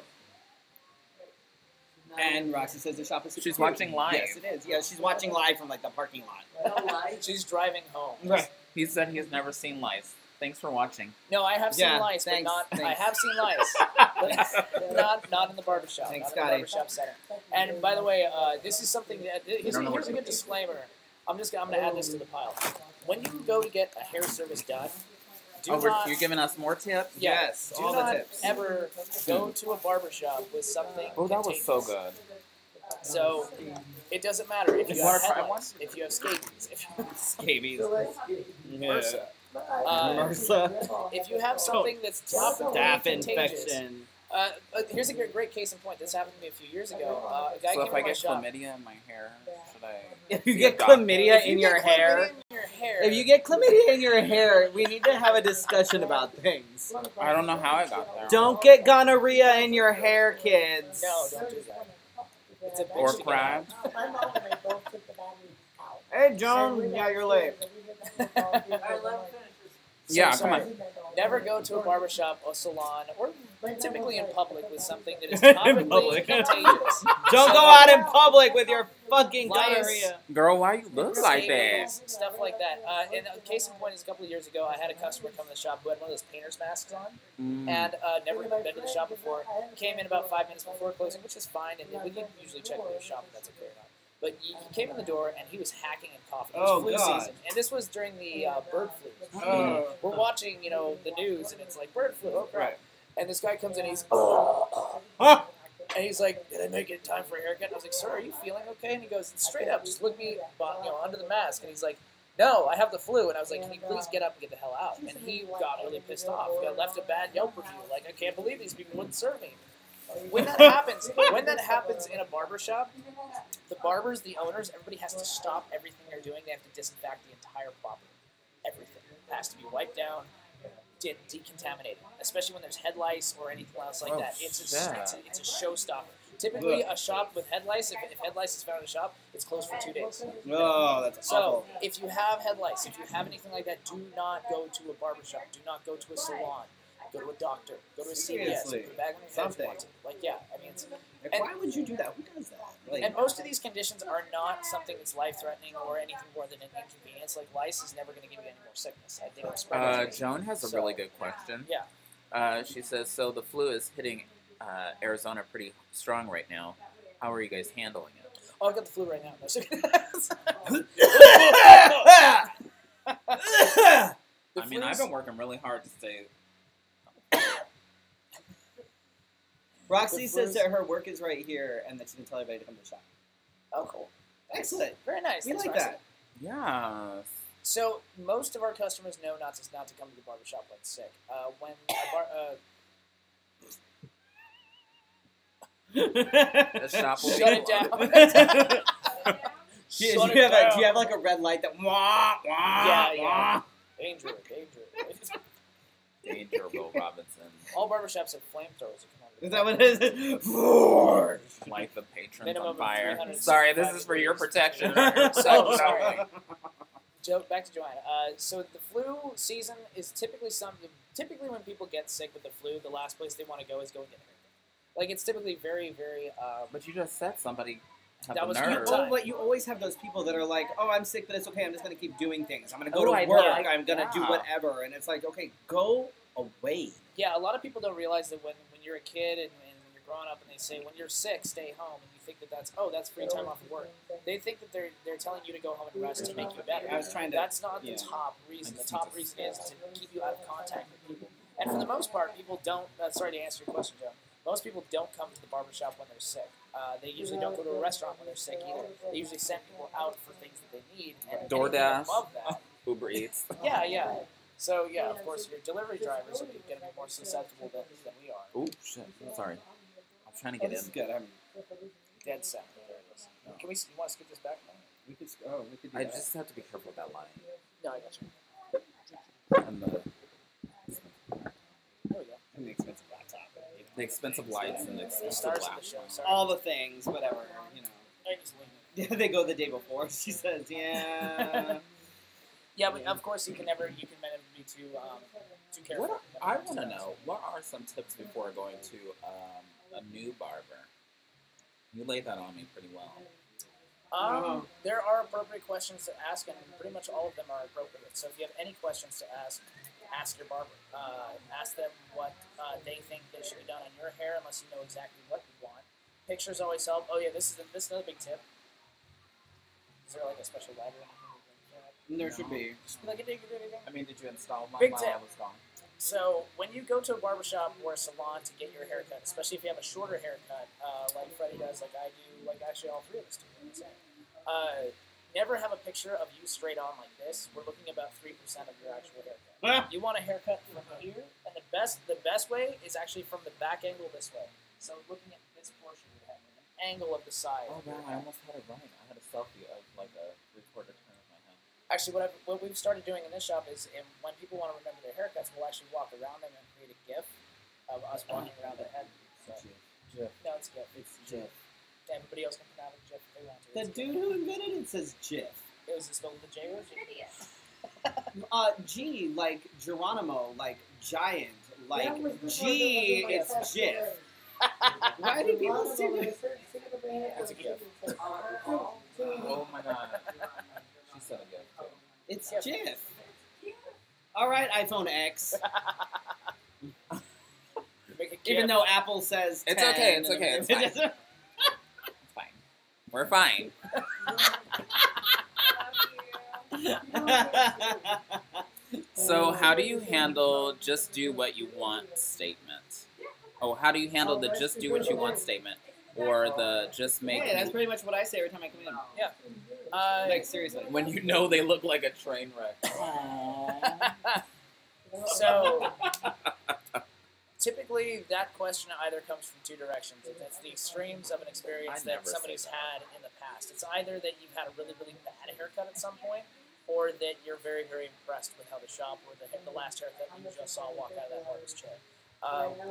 And Roxy says the shop is super She's cute. watching live. Yes, it is. Yeah, she's watching live from like the parking lot. She's driving home. Right. He said he has never seen lice. Thanks for watching. No, I have seen Yeah, lice, but thanks, not. I thanks. have seen lice, but not in the barbershop. Thanks, not in Scotty. the barbershop setting. And by the way, this is something that here's don't know a what good disclaimer. I'm gonna add this to the pile. When you go to get a hair service done, do not. You're giving us more tips? Yeah, Yes, do all the not tips. ever go to a barbershop with something. Oh, that was so contagious. good. So it doesn't matter if you You have wanna try head one? lice, if you have scabies, if you have Scabies. MRSA. MRSA. If you have something that's topically Staph contagious. infection. Here's a great case in point. This happened to me a few years ago. A guy So came if to I my get shop. chlamydia in my hair, should I? If you see get a doctor? chlamydia If you in get your chlamydia hair, in your hair, if you get chlamydia in your hair, we need to have a discussion about things. I don't know how I got there. Don't get gonorrhea in your hair, kids. no, don't do that. It's a bitch Or to get crab. My mom and I both took the batteries out. Hey, Joan. Yeah, you're late. Yeah, So come on. sorry. Never go to a barbershop or salon, or typically in public, with something that is In topically public. contagious. Don't So- go out in public with your fucking Lice. gonorrhea. Girl, why you look like that? Scabies, stuff like that. And a case in point is a couple of years ago, I had a customer come to the shop who had one of those painter's masks on, and never been to the shop before. Came in about 5 minutes before closing, which is fine, and we can usually check with your shop if that's okay or not. But he came in the door, and he was hacking and coughing. It was Oh, flu God. season, and this was during the bird flu. Oh. We're watching, the news, and it's like bird flu. Oh, crap. Right. And this guy comes in, he's Huh? and he's like, "Did I make it in time for a haircut?" And I was like, "Sir, are you feeling okay?" And he goes, "Straight up, just look me, under the mask." And he's like, "No, I have the flu." And I was like, "Can you please get up and get the hell out?" And he got really pissed off. He got left a bad Yelp review. Like, I can't believe these people wouldn't serve me. When that happens in a barbershop, the barbers, the owners, everybody has to stop everything they're doing. They have to disinfect the entire property. Everything has to be wiped down, decontaminated, especially when there's head lice or anything else like that. It's a showstopper. Typically, a shop with head lice, if head lice is found in a shop, it's closed for 2 days. Oh, that's So, awful. if you have head lice, if you have anything like that, do not go to a barbershop. Do not go to a salon. Go to a doctor. Go to a CVS. Seriously. Put a bag on your head if Something. you want to. Like, yeah, I mean, it's... Like, and- why would you do that? Who does that? Like, And most of these conditions are not something that's life-threatening or anything more than an inconvenience. Like, lice is never going to give you any more sickness. I think it's spread. Joan has a really good question. Yeah. She says, so the flu is hitting Arizona pretty strong right now. How are you guys handling it? Oh, I got the flu right now. I mean, I've been working really hard to stay... Roxy The says flu's- that her work is right here and that she can tell everybody to come to the shop. Oh, cool. Excellent. Very nice. We Thanks, like Roxy. that. Yes. So most of our customers know not to come to the barbershop when sick. When a The shop will Shut be it down. Do Shut you it have down. like a red light that wah, wah, Yeah. wah? Danger. Danger, Will Robinson. All barbershops have flamethrowers. Is that what it is? Light the patrons Minimum on of fire. 365 Sorry, this is for your protection. So sorry. Back to Joanna. So the flu season is typically when people get sick with the flu, the last place they want to go is go and get a haircut. Like, it's typically very, very. But you just said somebody had That the was nerve. time. But you always have those people that are like, oh, I'm sick, but it's okay. I'm just going to keep doing things. I'm going to go Oh, to I work. like I'm going to do that. whatever. And it's like, okay, go away. Yeah, a lot of people don't realize that when you're a kid and you're growing up and they say when you're sick, stay home, and you think that's free time off of work. They think that they're telling you to go home and rest to make you better. I was trying to. That's not the top reason. The top reason is to keep you out of contact with people. And for the most part, people don't. Sorry to answer your question, Joe. Most people don't come to the barbershop when they're sick. They usually don't go to a restaurant when they're sick either. They usually send people out for things that they need. And DoorDash. anything above that. Uber Eats. Yeah. So, yeah, of course, your delivery drivers are going to be more susceptible than we are. Oh, shit. Sorry. I'm trying to get This is in. good. Dead center. There it is. You want to skip this back? We could do I that. just have to be careful with that line. No, I got you. And There we go. And the expensive laptop. the expensive lights and the The expensive stars of laugh. the show. Sorry. All the things, whatever, I just wing it. They go the day before. She says, yeah. Yeah, but of course you can never be too careful. What I want to know, what are some tips before going to a new barber? You laid that on me pretty well. There are appropriate questions to ask, and pretty much all of them are appropriate. So if you have any questions to ask your barber. Ask them what they think that should be done on your hair, unless you know exactly what you want. Pictures always help. Oh yeah, this is another big tip. Is there like a special ladder? There should be. Just be like, dig. I mean, did you install one Big while tip. I was gone? So when you go to a barbershop or a salon to get your haircut, especially if you have a shorter haircut, like Freddy does, like I do, like actually all three of us do, never have a picture of you straight on like this. We're looking about 3% of your actual haircut. You want a haircut from here, and the best way is actually from the back angle this way. So looking at this portion of your head, an angle of the side. Oh wow, I almost had it right. I had a selfie of like a 3/4 turn of my head. Actually, what we've started doing in this shop is when people want to remember their haircuts, we'll actually walk around them and create a GIF of us walking around their head. So, GIF. no, it's GIF. It's GIF. Everybody else can pronounce it GIF if they want to. The It's dude GIF. who invented it says GIF. It was spelled with a J or a G? G like Geronimo, like giant, like That was before G there was, like, is GIF. Why do people say that? It's a GIF. Oh my god. She said a GIF too. It's GIF. GIF. All right, iPhone X. Make a GIF. Even though Apple says It's 10, okay, it's okay, it's fine. It's fine. We're fine. So how do you handle just do what you want statement? Oh, how do you handle the just do what you want statement? Or the just make Hey, that's pretty much what I say every time I come in. Yeah. Like, seriously. when you know they look like a train wreck. So, typically, that question either comes from two directions. It's the extremes of an experience I that never somebody's say that. had in the past. It's either that you've had a really, really bad haircut at some point, or that you're very, very impressed with how the shop or the last haircut you just saw walk out of that barber's chair.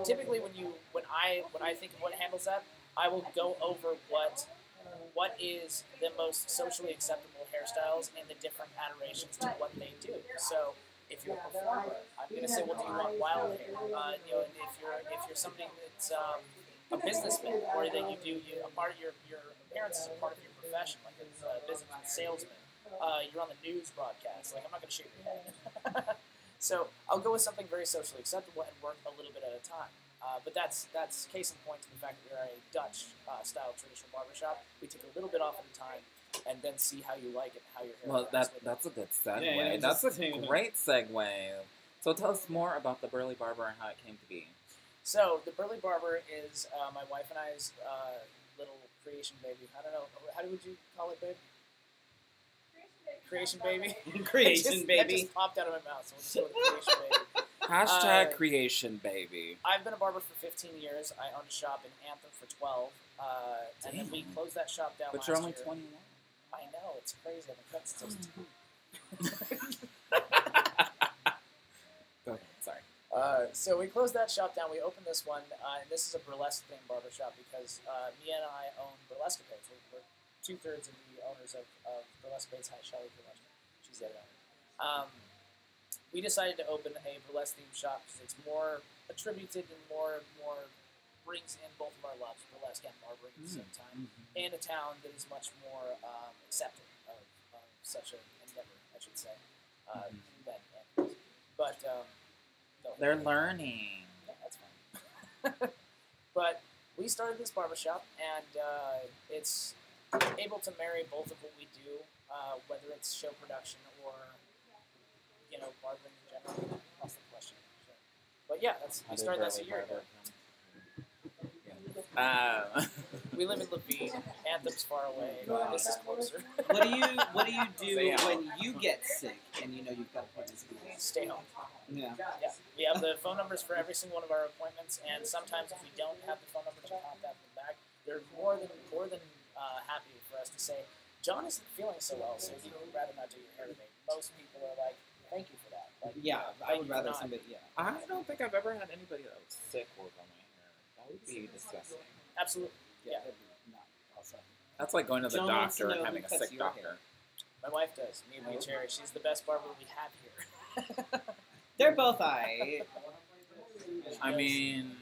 Typically, when I think of what handles that, I will go over what is the most socially acceptable hairstyles and the different adorations to what they do. So, if you're a performer, I'm going to say, well, do you want wild hair? And if you're somebody that's a businessman, or that a part of your appearance is a part of your profession, like a business salesman, you're on the news broadcast. Like, I'm not going to shave your head. So I'll go with something very socially acceptable and work a little bit at a time. But that's case in point to the fact that we're a Dutch style traditional barbershop. We take a little bit off at a time and then see how you like it, how your hair. Well, reacts with it. that's a good segue. Yeah, that's a just- great segue. So tell us more about the Burly Barber and how it came to be. So the Burly Barber is my wife and I's little creation baby. I don't know, how would you call it, babe? Creation baby. Creation That baby. just popped out of my mouth, so we'll just go with creation baby. Hashtag creation baby. I've been a barber for 15 years. I owned a shop in Anthem for 12, and then we Damn. closed that shop down But last you're only year. 21. I know, it's crazy. The cut's still Go ahead, sorry. So we closed that shop down. We opened this one, and this is a burlesque themed barbershop because me and I own Burlesque Page. We're 2/3 of the owners of Burlesque Page. Hi, Shelly Burlesque. She's the other owner. We decided to open a burlesque themed shop because it's more attributed and more brings in both of our loves, burlesque and barbering at the same time, in a town that is much more accepting of such an endeavor, I should say. But no, They're learning. yeah, that's fine. But we started this barbershop, and it's able to marry both of what we do, whether it's show production or, barbering in general. That's the question. Sure. But yeah, we started that a year ago. We live in Levine. Anthem's far away. This is closer. What do you do Stay home. when you get sick and you know you've got appointments? Stay home. Yeah. Yeah, we have the phone numbers for every single one of our appointments, and sometimes if we don't have the phone numbers to contact them back, they're more than happy for us to say, John isn't feeling so well, so he would rather not do your hair today. Most people are like, thank you for that. Like, Yeah, I thank would you rather for not. somebody. Yeah. I don't think I've ever had anybody that was sick work on my hair. That would be disgusting. Absolutely. Yeah. that'd be not awesome. That's like going to the John wants to doctor and know having who a cuts sick your doctor. hair. My wife does. Me and Cherry. She's the best barber we have here. They're both I. I mean,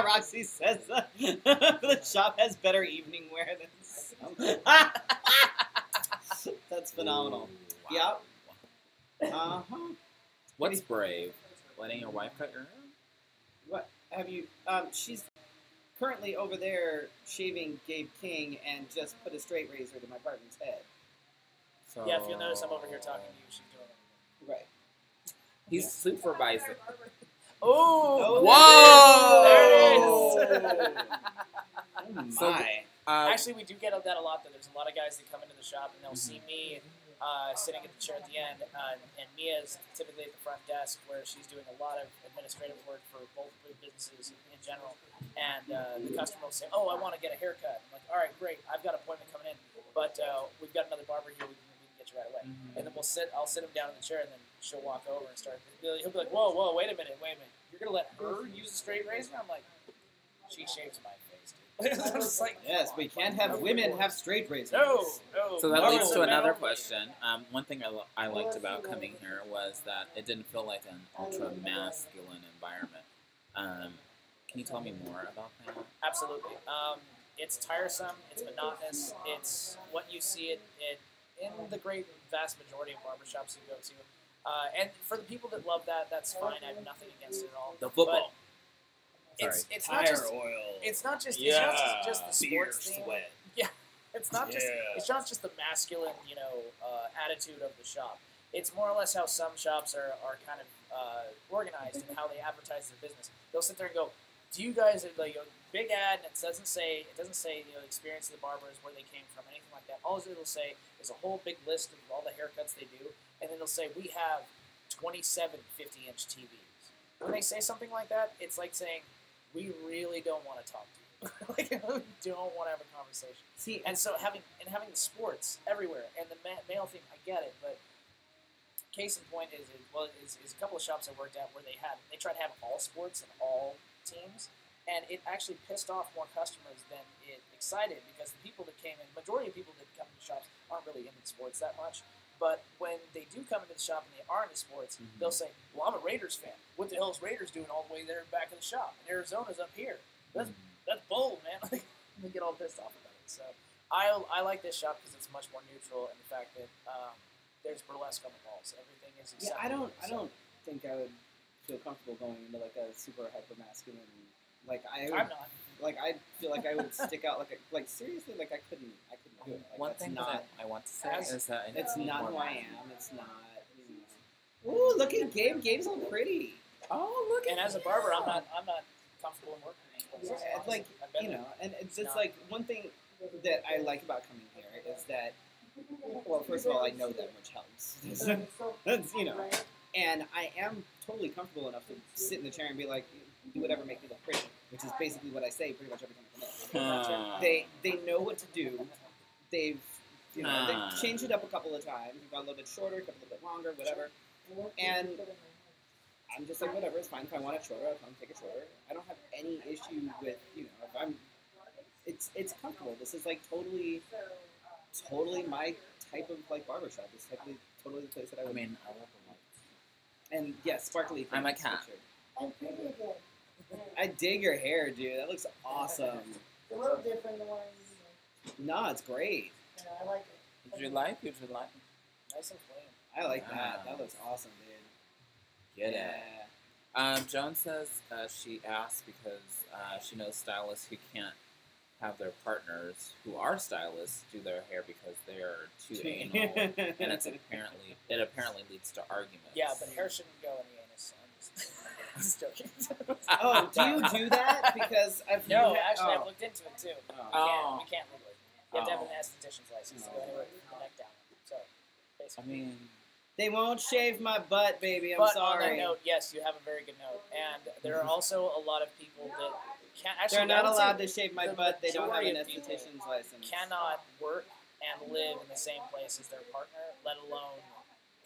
Roxy says the shop has better evening wear than some. That's phenomenal. Ooh, wow. Yep. Uh-huh. What's brave? Letting your wife cut your hair? What have you? She's currently over there shaving Gabe King and just put a straight razor to my partner's head. So, Yeah, if you'll notice, I'm over here talking to you. She's doing it. Right. He's supervising. Oh, Whoa! there it is. Oh my. So, Actually, we do get that a lot, though. There's a lot of guys that come into the shop, and they'll see me sitting at the chair at the end, and Mia's typically at the front desk, where she's doing a lot of administrative work for both businesses in general. And the customer will say, "Oh, I want to get a haircut." I'm like, "All right, great. I've got an appointment coming in, but we've got another barber here. We can get you right away." And then I'll sit him down in the chair, and then she'll walk over and start. He'll be like, "Whoa, wait a minute. You're gonna let her use a straight razor?" I'm like, "She shaves my face, dude." I'm just like, Yes, we can't have women have straight razors. no. So that no, leads to no. another question. One thing I liked about coming here was that it didn't feel like an ultra masculine environment. Can you tell me more about that? Absolutely. It's tiresome. It's monotonous. It's what you see it in the great vast majority of barbershops you go to. And for the people that love that, that's fine. I have nothing against it at all. The football. But Sorry. it's not just oil. it's not just the beer sports thing. sweat. Yeah, it's not just the masculine attitude of the shop. It's more or less how some shops are kind of organized and how they advertise their business. They'll sit there and go, "Do you guys like a big ad?" And it doesn't say experience of the barbers, where they came from, anything like that. All it'll say is a whole big list of all the haircuts they do, and then they'll say we have 27 50-inch TVs. When they say something like that, it's like saying we really don't want to talk to you. Like, we don't want to have a conversation. See, And so having the sports everywhere and the male thing, I get it, but case in point is a couple of shops I worked at where they tried to have all sports and all teams, and it actually pissed off more customers than it excited, because the people that came in, majority of people that come into shops aren't really into sports that much. But when they do come into the shop and they are into sports, they'll say, "Well, I'm a Raiders fan. What the hell is Raiders doing all the way there back in the shop? And Arizona's up here. That's bold, man." Like, they get all pissed off about it. So I like this shop because it's much more neutral, and the fact that there's burlesque on the walls. Everything is acceptable. I don't think I would feel comfortable going into like a super hyper masculine. Like I'm not. Like I feel like I would stick out like seriously, like I couldn't do it. Like, One thing that I want to say is that it's not who I am. It's not. Ooh, look at Gabe. Gabe's all pretty. Oh, look at And as a barber, I'm not comfortable in working in these places. Yeah, it's like and it's like one thing that I like about coming here is that, well, first of all, I know that much helps. That's and I am totally comfortable enough to sit in the chair and be like, do whatever makes me look pretty, which is basically what I say pretty much every time I come in. They know what to do. They've changed it up a couple of times. We've gone a little bit shorter, a couple bit longer, whatever. And I'm just like, whatever, it's fine. If I want it shorter, I'll come take it shorter. I don't have any issue with, if I'm, it's comfortable. This is like totally my type of like barbershop. This is like totally the place that I would. I mean, I love the lights. And yes, sparkly. I'm a cat. I'm pretty good. I dig your hair, dude. That looks awesome. It's a little different than what I'm using. No, it's great. I like it. Would you like? Nice and clean. I like that. That looks awesome, dude. Get Yeah. it. Joan says she asked because she knows stylists who can't have their partners who are stylists do their hair because they are too anal, and it apparently leads to arguments. Yeah, but hair shouldn't go in the anus. I'm just joking. Oh, do you do that? Because I've I've looked into it too. Oh. We can't legally. You have to have an esthetician's license to go anywhere from the neck down. So, I basically. mean, They won't shave my butt, baby. I'm but sorry. on that note, yes, you have a very good note. And there are also a lot of people that can't actually. They're not I would allowed say to shave my the butt. They don't have an majority of people esthetician's license. cannot work and live in the same place as their partner, let alone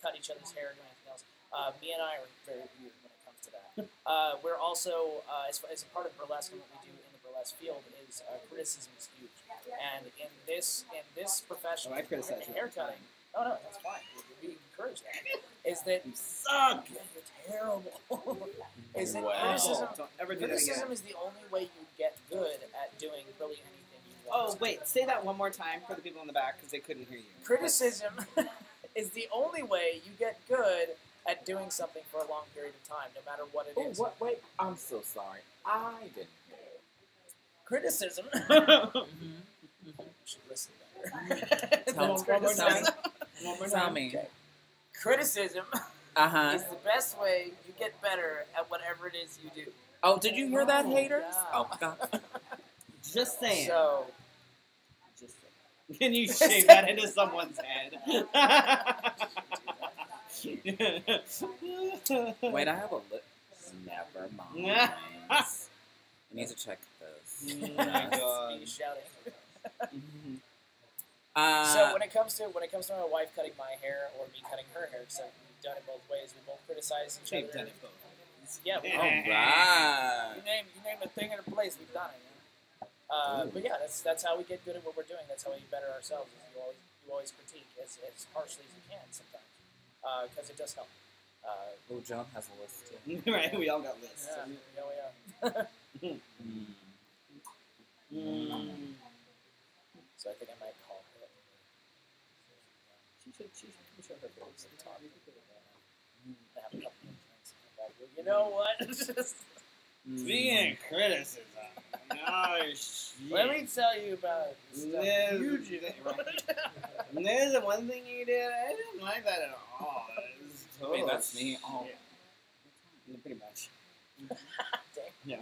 cut each other's hair or do anything else. Me and I are very weird when it comes to that. We're also, as a part of burlesque and what we do in the burlesque field, is criticism is huge. And in this profession, I criticize in you. haircutting. Oh no, that's fine. We encourage that. Is that You suck. you're terrible. Is that Wow. criticism? Don't ever do that again. Criticism is the only way you get good at doing really anything you Oh, want. wait. Say that one more time for the people in the back because they couldn't hear you. Criticism is the only way you get good at doing something for a long period of time, no matter what it Oh, is. what? Wait, I'm so sorry. I didn't hear it. Criticism. Mm-hmm. You should listen better. Tell One more criticism. time. One more Tell time. me. Okay. Criticism Uh-huh. is the best way you get better at whatever it is you do. Oh, did you hear that, Oh, haters? yeah. Oh, my God. Just saying. So, Just saying. Can you shave that into someone's head? Wait, I have a lip. Never mind. I need to check this. Oh my God. me shouting. Mhm. So when it comes to my wife cutting my hair or me cutting her hair, so we've done it both ways. We both criticize each They've other. done it both ways. Yeah. all right. You name a thing in a place, we've done it. But yeah, that's how we get good at what we're doing. That's how we better ourselves. Is you always critique as harshly as you can sometimes, because it does help. Oh, John has a list too. Right, we all got lists. Yeah. Mm. So I think I might call her. She should show her face and talk. Have a couple of drinks and come back. You know what? Just, Speaking of criticism, oh shit. let me tell you about stuff Yeah, you do. And there's the one thing you did. I didn't like that at all. It was total Wait, that's me. Oh. shit. Yeah, pretty much. Dang. Yeah.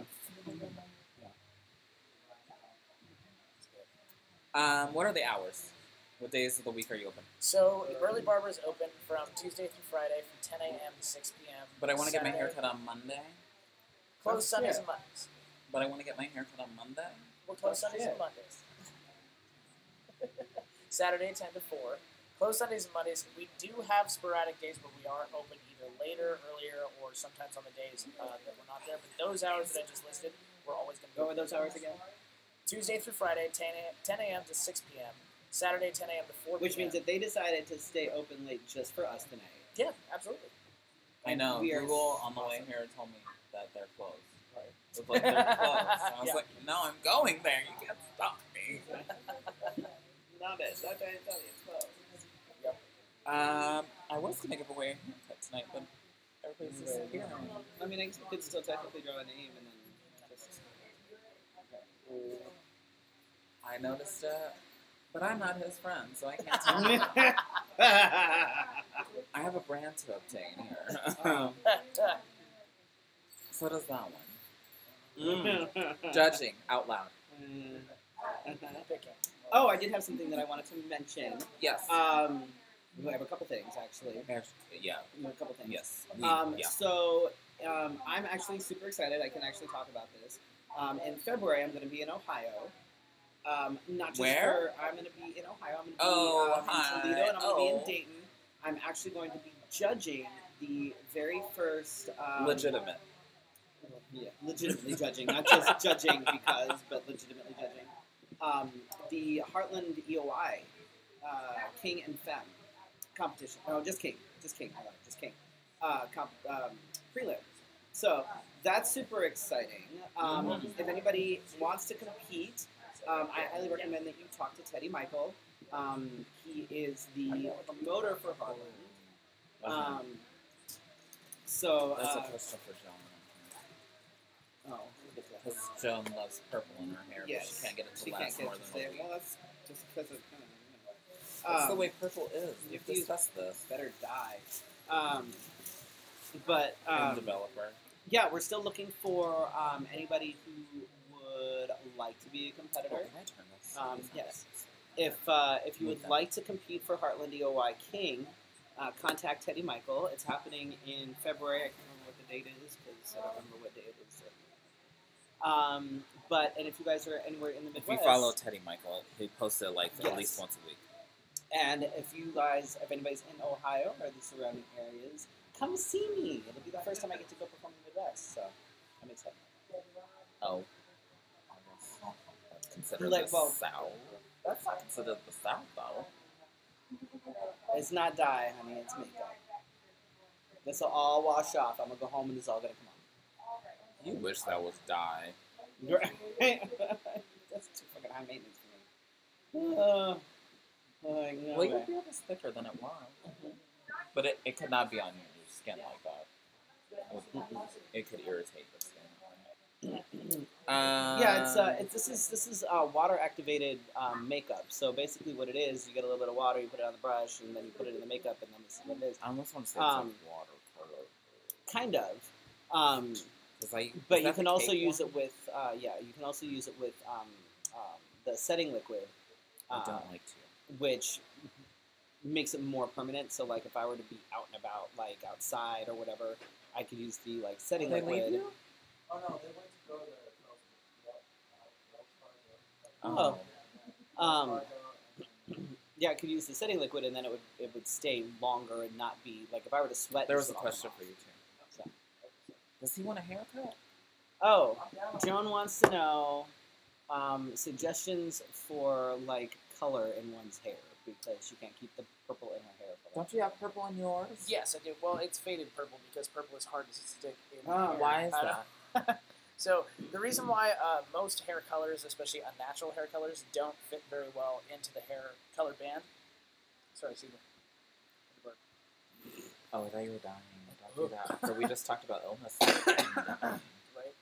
What are the hours? What days of the week are you open? So, the Burly Barber is open from Tuesday through Friday from 10 a.m. to 6 p.m. But I want to get my Saturday- hair cut on Monday. Closed Sundays Yeah. and Mondays. But I want to get my hair cut on Monday. We're closed Sundays Yeah. and Mondays. Saturday 10 to 4. Closed Sundays and Mondays. We do have sporadic days where we are open either later, earlier, or sometimes on the days that we're not there. But those hours that I just listed, we're always going to What were those hours again? Tuesday through Friday, 10 a.m. to 6 p.m. Saturday, 10 a.m. to 4 p.m. Which means that they decided to stay open late just for us tonight. Yeah, absolutely. I know. We are Google on the way awesome. here told me that they're closed. Right. It was like they're closed. I was Yeah. like, no, I'm going there. You can't stop me. Not it. Not trying to tell you it's closed. I was gonna give away a haircut tonight, but everybody's disappearing. I mean, I guess we could still technically draw a name and then just. I noticed it, but I'm not his friend, so I can't tell you. I have a brand to obtain here. So does that one. Judging out loud. Picking. Oh, I did have something that I wanted to mention. Yes. We have a couple things actually. Yeah. We have a couple things. Yes. Yeah. So I'm actually super excited. I can actually talk about this. In February, I'm going to be in Ohio. Not just Where? I'm going to be in Ohio. I'm going to be Oh, in Toledo, and I'm going to be oh. in Dayton. I'm actually going to be judging the very first. Legitimate. Yeah, legitimately judging, not just judging because, but legitimately judging. The Heartland EOI King and Femme competition. Oh, just King. I love it, just King. Prelim. So that's super exciting. If anybody wants to compete, I highly recommend that you talk to Teddy Michael. He is the promoter for Heartland. So That's a question for Joan. oh, Because Joan loves purple in her hair, yes, but she can't get it to she last can't more get than to a say, week. well, that's just because of That's the way purple is. We've if you- discussed this. better die. But Game developer. yeah, we're still looking for anybody who would like to be a competitor. Oh, can I turn this? Yes. If you would like to compete for Heartland EOI King, contact Teddy Michael. It's happening in February. I can't remember what the date is because I don't remember what day it is. And if you guys are anywhere in the If Midwest, you follow Teddy Michael, he posts it like Yes. at least once a week. and if anybody's in Ohio or the surrounding areas, come see me. It'll be the first time I get to go perform in the Midwest, so I'm excited. Oh. That's considered Like, the well- South. That's not considered the South, though. It's not dye, honey. It's makeup. This will all wash off. I'm gonna go home and this is all gonna come You wish that was dye. off. That's too fucking high maintenance for me. Like, no Well, your way. beard is thicker than it was. But it could not be on your skin like that. It could irritate your skin. Yeah, this is water activated makeup. So basically, what it is, you get a little bit of water, you put it on the brush, and then you put it in the makeup, and then this is what it is. I almost want to say it's like watercolor. Kind of. But you can also use it with you can also use it with the setting liquid. I don't like to. Which makes it more permanent. So like if I were to be out and about, like outside or whatever, I could use the like setting liquid. Oh no, they went to go to yeah, I could use the setting liquid, and then it would stay longer and not be like if I were to sweat. There was a question off. for you too. So. Does he want a haircut? Oh, Joan wants to know suggestions for like color in one's hair because she can't keep the purple in her hair. Don't you have purple in yours? Yes, I do. Well, it's faded purple because purple is hard to stick in hair. Why is that? So the reason why most hair colors, especially unnatural hair colors, don't fit very well into the hair color band. Sorry, see the bird. Oh, I thought you were dying. Don't do that. So we just talked about illness. Right.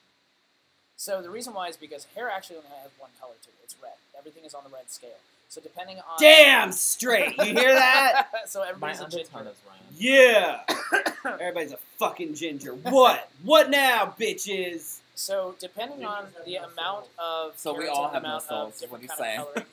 So the reason why is because hair actually only has one color to it. It's red. Everything is on the red scale. So depending on Damn straight, you hear that? So My everybody's a undertone ginger. is round. Yeah. Everybody's a fucking ginger. What? What now, bitches? So depending on the amount of So we keratin, all have amount muscles, of different what kind do of coloring,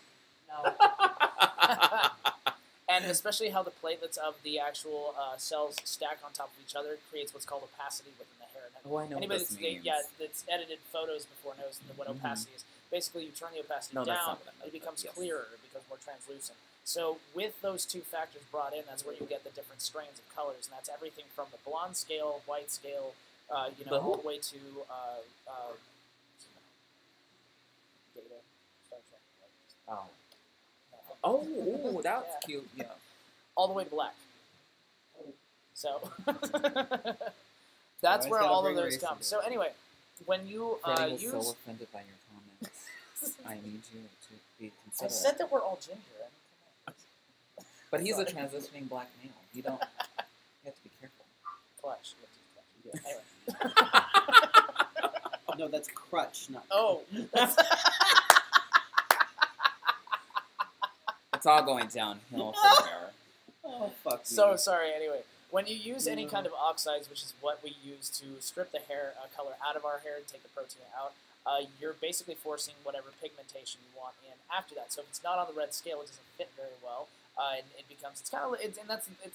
and especially how the platelets of the actual cells stack on top of each other creates what's called opacity within the hair. And Oh, I know anybody what this that's means. that's edited photos before knows what opacity is. Basically, you turn the opacity No, that's down, not what I meant. it becomes Yes. clearer, it becomes more translucent. So with those two factors brought in, that's where you get the different strains of colors, and that's everything from the blonde scale, white scale, all the way to Data, Star Trek. Oh, that's cute. Yeah. All the way to black. So that's Always where gotta all of bring those race come. into So anyway, when you Freddy was use, so offended by your comments. I need you to be I considerate. said that we're all ginger. I mean, come on. But he's a transitioning black male. You don't. You have to be careful. Clutch. You have to use clutch. Anyway. No, that's crutch, not. Oh. It's all going downhill from there. Oh fuck. So sorry. Anyway, when you use any kind of oxides, which is what we use to strip the hair color out of our hair and take the protein out, you're basically forcing whatever pigmentation you want in after that. So if it's not on the red scale, it doesn't fit very well, and it becomes it's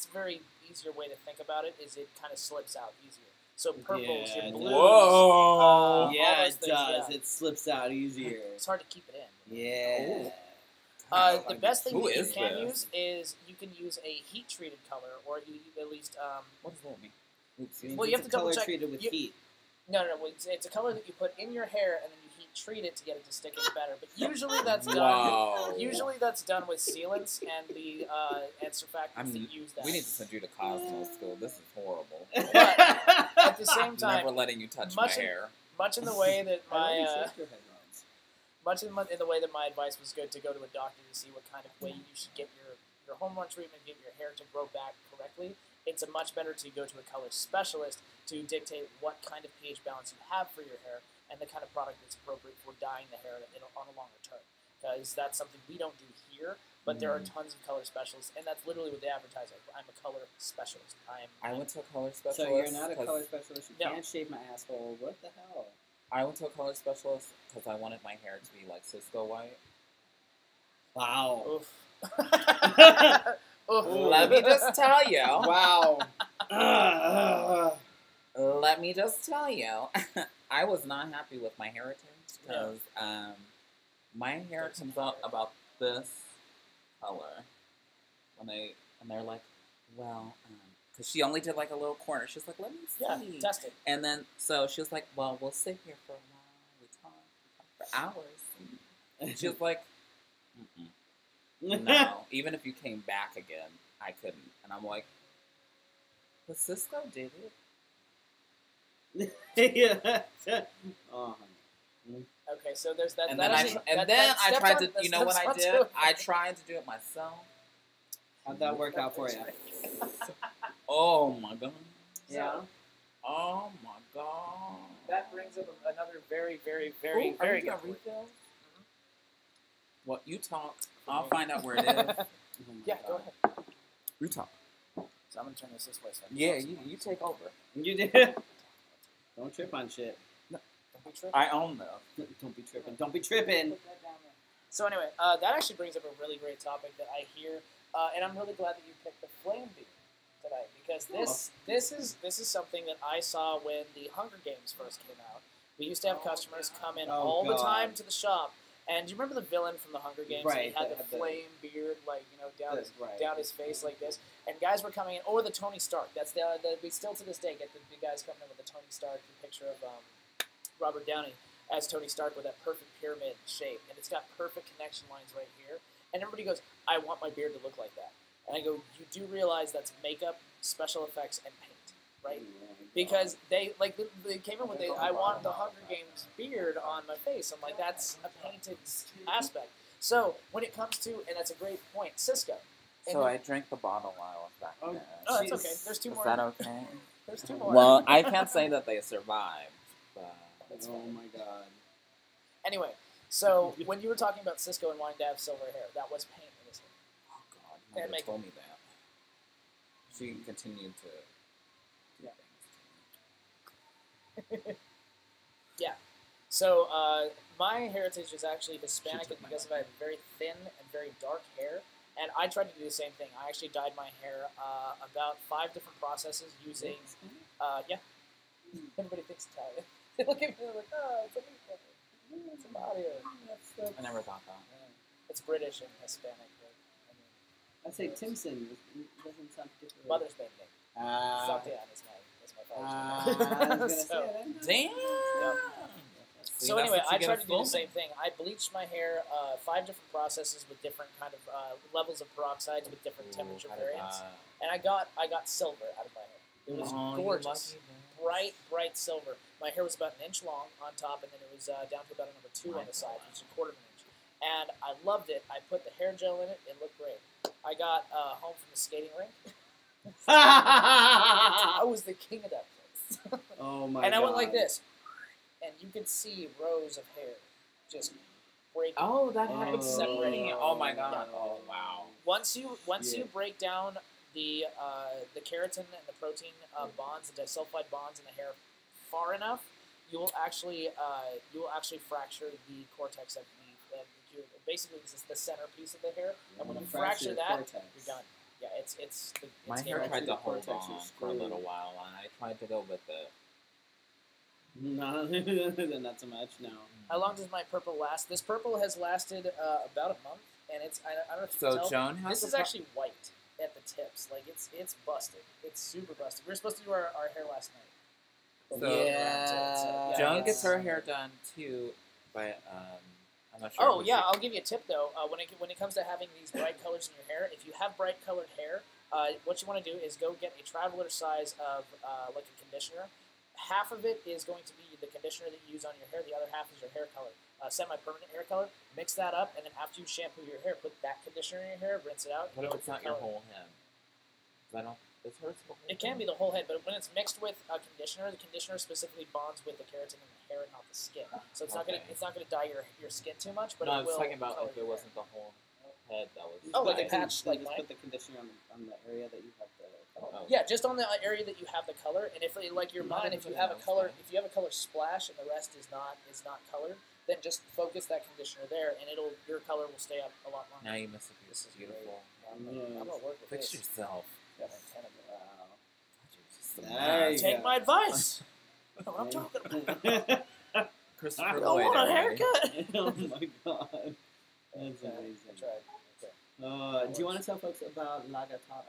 a very easier way to think about it. Is it kind of slips out easier. So purples, Yeah, your it blues. does. all Yeah, those it things, does. yeah. It slips out easier. It's hard to keep it in. Yeah. The best thing Who that you is can this? use is you can use a heat-treated color, or you at least What does that mean? Oops. Well, you have to double color check. treated with You- heat. no, it's a color that you put in your hair and then you heat treat it to get it to stick in better. But usually that's done. Wow. Usually that's done with sealants and the and surfactants that use that. We need to send you to Cosmo School. This is horrible. But at the same time, Never letting you touch my much in- hair. much in the way that I love my your sister headlines. much in the way that my advice was good to go to a doctor to see what kind of way you should get your hormone treatment, get your hair to grow back correctly. It's a much better to go to a color specialist to dictate what kind of pH balance you have for your hair and the kind of product that's appropriate for dyeing the hair on a longer term. Because that's something we don't do here, but there are tons of color specialists, and that's literally what they advertise. I'm a color specialist. I went to a color specialist. So you're not a 'cause color specialist. You No. can't shave my asshole. What the hell? I went to a color specialist because I wanted my hair to be like Cisco white. Wow. Oof. Oof. Let me just tell you. Wow. Let me just tell you. I was not happy with my heritage because my hair comes out about this color when they're like, well, because she only did like a little corner. She's like, let me see. Yeah, test it. And then so she was like, well, we'll sit here for a while. We talk for hours. And she was like, no. Even if you came back again, I couldn't. And I'm like, But Cisco did it. Yeah. Oh, honey. Okay, so there's that. And that then actually- I that tried steps to. on- that You know what steps I onto did? it. I tried to do it myself. How'd that work out for you? Oh my god. Yeah. Oh my god. That brings up another very, very, very, Ooh, very are we good gonna point. refill? Well, you talk. I'll find out where it is. Oh my Yeah, go God. ahead. You talk. So I'm gonna turn this way. So I can Yeah, see. you take over. You did. Don't trip on shit. Don't be tripping. I own them. Don't be tripping. Don't be tripping. Put that down there. So anyway, that actually brings up a really great topic that I hear, and I'm really glad that you picked the flame beer tonight because this is something that I saw when the Hunger Games first came out. We used to have customers come in all the time to the shop, and do you remember the villain from the Hunger Games? Right, He had that the had the- flame beard, like Right. down his face like this, and guys were coming in, or the Tony Stark. That's the we still to this day get the guys coming in with the Tony Stark picture of Robert Downey as Tony Stark with that perfect pyramid shape, and it's got perfect connection lines right here. And everybody goes, "I want my beard to look like that." And I go, "You do realize that's makeup, special effects, and paint, right?" Because they came in with I want the Hunger Games beard on my face. I'm like, that's a painted aspect. So when it comes to, and that's a great point, Cisco. And So I drank the bottle while I was back Oh, there. oh, that's Jeez. okay. There's two Is more. that okay? There's two more. Well, I can't say that they survived, but That's Oh fine. my god. Anyway, so when you were talking about Cisco and wanting to have silver hair, that was paint in his hair. oh god, Yeah, Mother make- told me that. She continued to do things. Yeah. So my heritage is actually Hispanic took my because I have very thin and very dark hair. And I tried to do the same thing. I actually dyed my hair about 5 different processes using, yeah. Everybody thinks Italian. They look at me and they're like, oh, it's a meatball. It's a body. I never thought that. It's British and Hispanic. But, I I say Timson doesn't sound particularly. Mother's maiden name. Santiago is my father's I was name. gonna So- say Damn. Yeah. See, So that's anyway, what you I get tried a to do the full- same thing. I bleached my hair 5 different processes with different kind of levels of peroxides with different temperature How did variants, that- and I got silver out of my hair. It was Oh, you gorgeous, lucky bright silver. My hair was about 1 inch long on top, and then it was down to about a number 2 on the side, which is 1/4 of an inch. And I loved it. I put the hair gel in it. It looked great. I got home from the skating rink. I was the king of that place. Oh my god. And I went like this, and you could see rows of hair just breaking. Oh, that Oh. happened separating it. Oh my god. Oh wow. Once you Yeah. break down the keratin and the protein bonds, the disulfide bonds in the hair far enough, you will actually fracture the cortex of the basically this is the centerpiece of the hair, and when you fracture the that, cortex. you're done. Yeah, it's My it's hair hair. tried to the hold cortex on is for a screwed. little while, and I tried to go with it. No, not so much. No. How long does my purple last? This purple has lasted about a month, and it's I don't know if you can So tell. Joan has This a is pro- actually white at the tips. Like it's busted. It's super busted. We were supposed to do our hair last night. But we So- didn't get around to it, so, yeah, Joan it's- gets her hair done too, but I'm not sure. Oh who yeah, she- I'll give you a tip though. When it comes to having these bright colors in your hair, if you have bright colored hair, what you want to do is go get a traveler size of like a conditioner. Half of it is going to be the conditioner that you use on your hair. The other half is your hair color, semi-permanent hair color. Mix that up, and then after you shampoo your hair, put that conditioner in your hair, rinse it out. What if put it's not your color. whole head? 'Cause I don't. It hurts. the whole It can be thing. the whole head, but when it's mixed with a conditioner, the conditioner specifically bonds with the keratin in the hair and not the skin. So it's not Okay. gonna dye your skin too much, but No, I it was will. talking about color if it your hair. wasn't the whole head that was. Oh, like a dyed. patch like just mine? put the conditioner on the area that you have the. Oh. Yeah, just on the area that you have the color, and if like your Not mine, if you everybody have a knows color, that. if you have a color splash and the rest is not colored, then just focus that conditioner there, and your color will stay up a lot longer. Now you miss a This piece. is Beautiful. I'm gonna work with Fix this. yourself. Got my pen in there. Wow. Just the There man. you Take go. my advice. That's what I'm talking about. Christopher I Lloyd, want a everybody. haircut. Oh my god. That's I amazing. tried. Okay. Do you want to tell folks about La Gattara?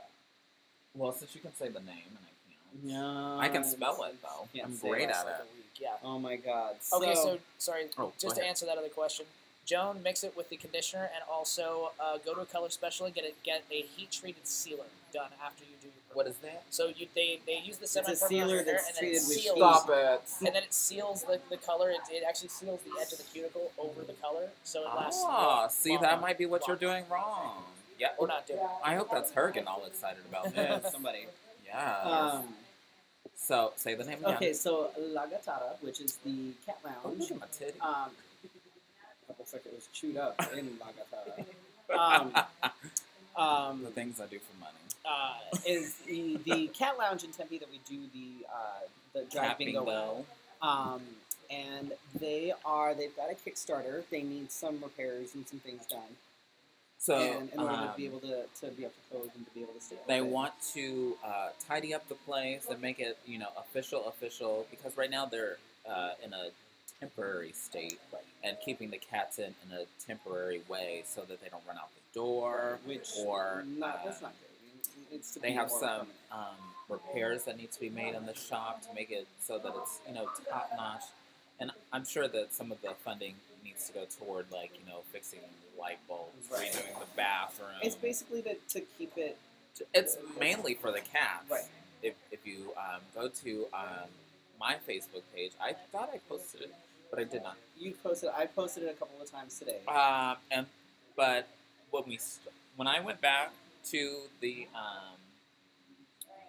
Well, since you can say the name and I can't. No. I can spell it though. Can't I'm say great it. at Like it. a week, yeah. Oh my god. Okay, so sorry, Oh, just go to ahead. answer that other question, Joan, mix it with the conditioner, and also go to a color specialist, get a heat treated sealer done after you do your What is that? So they use the a semi-permanent sealer hair that's and then it treated with seals. Stop it. And then it seals the color. It actually seals the edge of the cuticle over the color, so it lasts. See, long, that long, might be what you're long. doing wrong. Yeah. Or not doing. I hope that's her getting all excited about this. Somebody. Yeah. So, say the name again. Okay, so La Gattara, which is the cat Oh, lounge. look at my titty. It looks like it was chewed up in La Gattara. The things I do for money. Is the cat lounge in Tempe that we do the drag Cat bingo. And they've got a Kickstarter. They need some repairs and some things done. So, and in order to be able to be up to code and to be able to stay. They want to tidy up the place and make it, official, because right now they're in a temporary state and keeping the cats in a temporary way so that they don't run out the door. That's not good. It's to They be have more some permanent. repairs that need to be made in the shop to make it so that it's, top notch. And I'm sure that some of the funding needs to go toward, fixing light bulbs, Right. redoing the bathroom. It's basically to keep it. It's mainly for the cats. Right. If you go to my Facebook page, I thought I posted it, but I did not. I posted it a couple of times today. But when I went back to the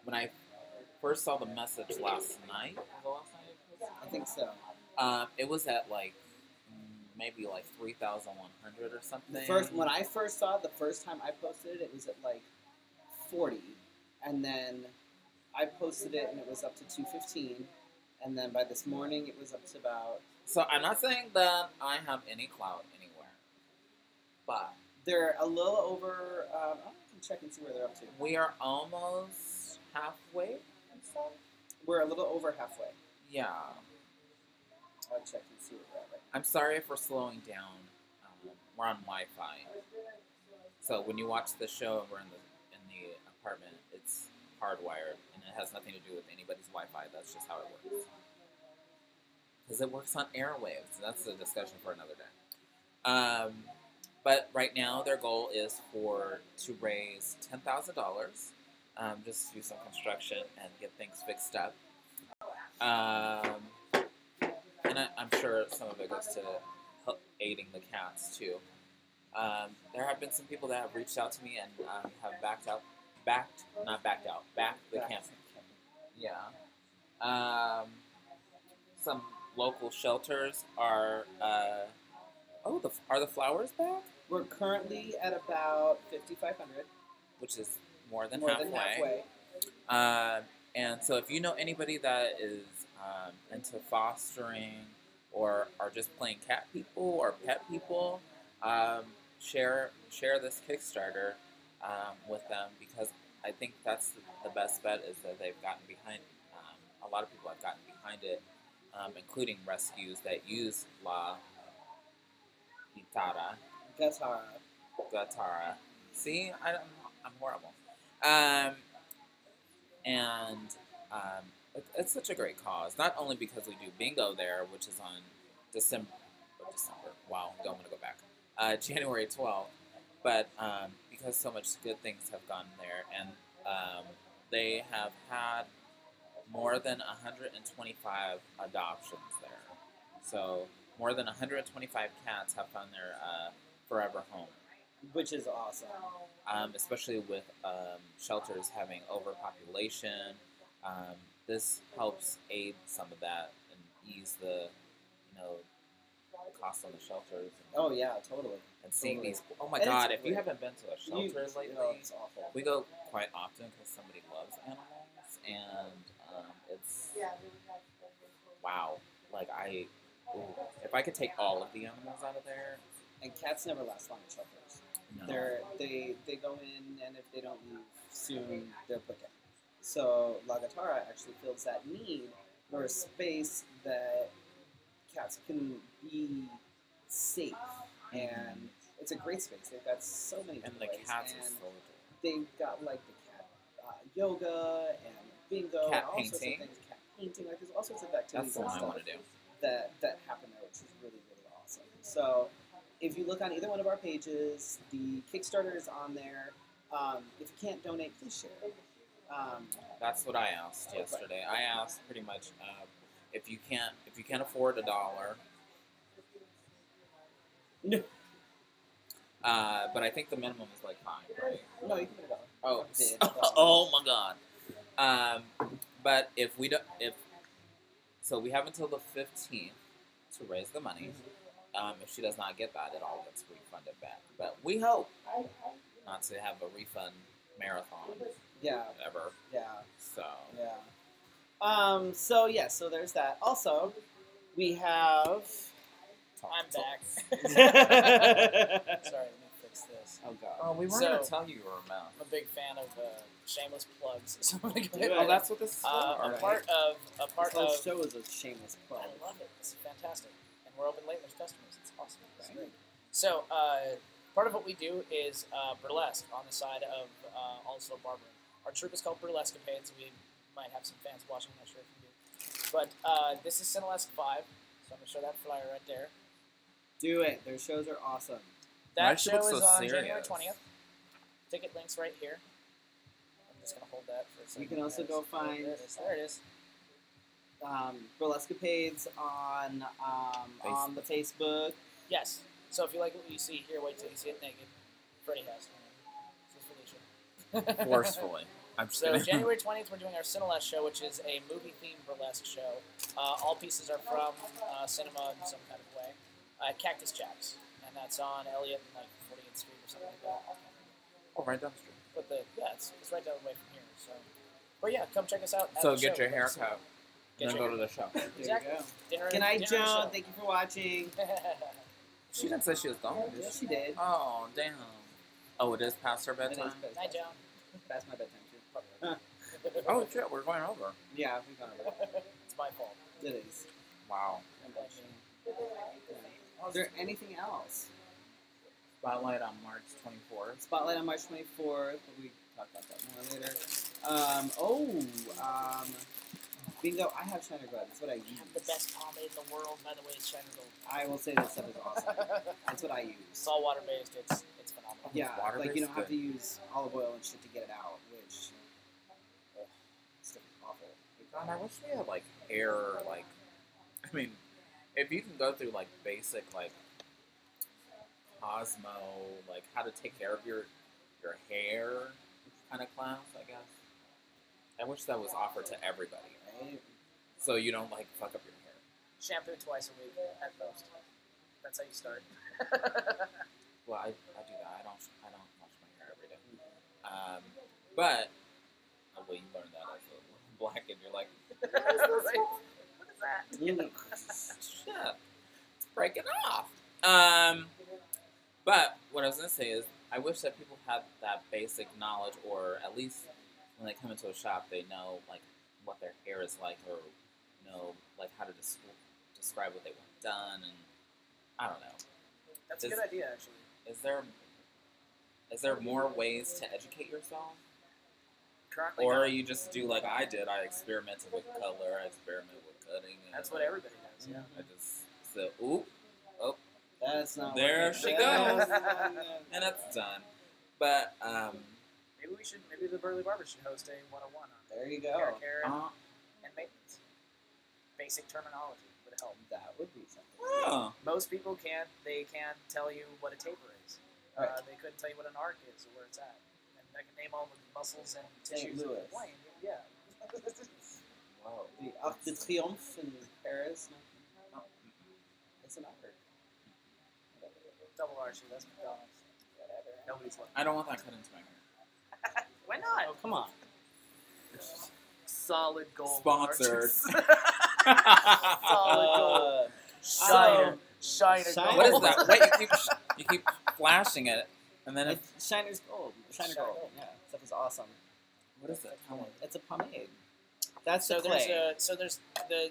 when I first saw the message last night, I think so. it was at maybe 3,100 or something. When I first saw it, the first time I posted it, it was at 40, and then I posted it and it was up to 215, and then by this morning it was up to about. So I'm not saying that I have any clout anywhere, but they're a little over. I can check and see where they're up to. We are almost halfway. We're a little over halfway. Yeah. I'll check and see where we're at. I'm sorry if we're slowing down. We're on Wi-Fi, so when you watch the show and we're in the apartment, it's hardwired and it has nothing to do with anybody's Wi-Fi. That's just how it works. Because it works on airwaves. That's a discussion for another day. But right now, their goal is to raise $10,000, just to do some construction and get things fixed up. And I'm sure some of it goes to help aiding the cats too. There have been some people that have reached out to me and have backed the camp. Yeah. Some local shelters are. Are the flowers back? We're currently at about 5,500, which is more than halfway. And so, if you know anybody that is into fostering or are just plain cat people or pet people, share this Kickstarter with them, because I think that's the best bet is that they've gotten behind. A lot of people have gotten behind it, including rescues that use La Gattara. See, I'm horrible. It's such a great cause. Not only because we do bingo there, which is on December. Wow, I'm going to go back. January 12th. But because so much good things have gone there, and they have had more than 125 adoptions there. So more than 125 cats have found their forever home. Which is awesome. Especially with shelters having overpopulation. This helps aid some of that and ease the cost on the shelters. Oh yeah, totally. And seeing totally. these, oh my God! If you haven't been to a shelter lately, it's awful. We go quite often because somebody loves animals, and it's wow. If I could take all of the animals out of there, and cats never last long in shelters. No. They go in, and if they don't leave soon, they're put down. So La Gattara actually fills that need for a space that cats can be safe, and it's a great space. They've got so many and toys, the cats are and so adorable. they've got the cat yoga and bingo, Cat and all sorts of painting. things. Cat painting, there's all sorts of activities That's the one and I want to stuff do. that happen there, which is really, really awesome. So if you look on either one of our pages, the Kickstarter is on there. If you can't donate, please share it. That's what I asked yesterday. I asked pretty much if you can't afford $1. No. But I think the minimum is like $5, right? No, you can put $1. Oh, Bid. oh my God. But if we don't, so we have until the 15th to raise the money. If she does not get that, it all gets refunded back. But we hope not to have a refund marathon. Yeah. Ever. Yeah. So. Yeah. So there's that. Also, we have. I'm back. Sorry, let me fix this. Oh God. Oh, we weren't So- gonna tell you you were a mouse. I'm a big fan of shameless plugs. So I'm gonna go Do ahead it. Oh, that's what this is for? a Alright. part of This whole show is a shameless plug. I love it. It's fantastic, and we're open late. There's customers. It's awesome. It's Right. great. So part of what we do is burlesque on the side of also barbering. Our troupe is called Burlescapades. We might have some fans watching. I'm not sure if you do. But this is Cinelesque 5, so I'm gonna show that flyer right there. Do it. Their shows are awesome. Why That does she show look is so on January serious? 20th. Ticket links right here. I'm just gonna hold that for a second. You can also go find- There it is. There it is. Burlescapades on the Facebook. Yes. So if you like what you see here, wait till you see it naked. Freddy has. This is Felicia. Forcefully. I'm just So kidding. January 20th, we're doing our Cinelesque show, which is a movie-themed burlesque show. All pieces are from cinema in some kind of way. Cactus Jacks, and that's on Elliott and like 40th Street or something like that. Oh, right down the street. But it's right down the way from here. So, but yeah, come check us out. at So the get show. your hair cut. Get Then your go to the show. There Exactly. you go. Dinner, Good night, dinner and Joan. show. Thank you for watching. She didn't say she was gone, did Yes, she? she did. Oh, damn. Oh, it is past her It is bedtime? bedtime. Night, Joan. That's my bedtime too. Oh, shit, we're going over. Yeah, we've gone over it. It's my fault. It is. Wow. Is there anything else? Spotlight on March 24th. Spotlight on March 24th. We talk about that more later. Bingo. I have Shiner Gold. That's what I use. The best pomade in the world, by the way, is Shiner Gold. I will say this stuff is awesome. That's what I use. It's all water based. It's phenomenal. Yeah, water like you don't based, have to good. use olive oil and shit to get it out, which it's awful. God, I wish we had, like, hair, like... I mean, if you can go through, like, basic, like, Cosmo, like, how to take care of your hair kind of class, I guess. I wish that was offered to everybody. Right? So you don't, like, fuck up your hair. Shampoo twice a week at most. That's how you start. Well, I do that. I don't wash my hair every day. But well, you learn that as a black kid. You're like, What is that? shit, it's breaking off. But what I was gonna say is, I wish that people had that basic knowledge, or at least when they come into a shop, they know like what their hair is like, or know like how to describe what they want done, and I don't know. That's a good idea, actually. Is there more ways to educate yourself? Currently, Or no. you just do like I did. I experimented with color. I experimented with cutting. And That's what everybody does. Yeah. I just said, "Oop, oh, That's not. There what she it goes. does. and that's done." But Maybe the Burly Barber should host a 101 on There you hair go. care uh, and maintenance. Basic terminology would help. That would be something. oh, Most people can't tell you what a taper is. Right. They couldn't tell you what an arc is or where it's at. And I can name all the muscles and St. tissues of the Louis. plane. Yeah. wow. The Arc de Triomphe in Paris. No. It's an art. Double R, that's McDonald's. Whatever. Nobody's looking. I don't want that cut into my hair. Why not? Oh, come on. Solid gold. Sponsored. arches. Solid gold. Shiner. Shiner gold. What is that? Wait, you keep flashing it, and then It's Shiner's Gold. Shiner Shiner Gold. Gold. Yeah, stuff is awesome. what is it? It's a pomade. That's So the there's clay. there's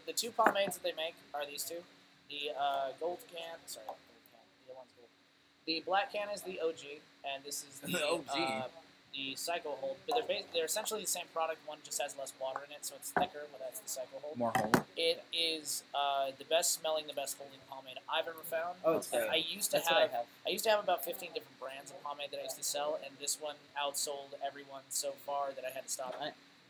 the two pomades that they make are these two. The gold can, sorry, gold can. The one's gold. The black can is the OG, and this is the OG. the Cycle Hold, but they're essentially the same product. One just has less water in it, so it's thicker, but that's the Cycle Hold. More hold. It is the best smelling, the best holding pomade I've ever found. Oh, it's great. I used to have about 15 different brands of pomade that I used to sell, and this one outsold everyone so far that I had to stop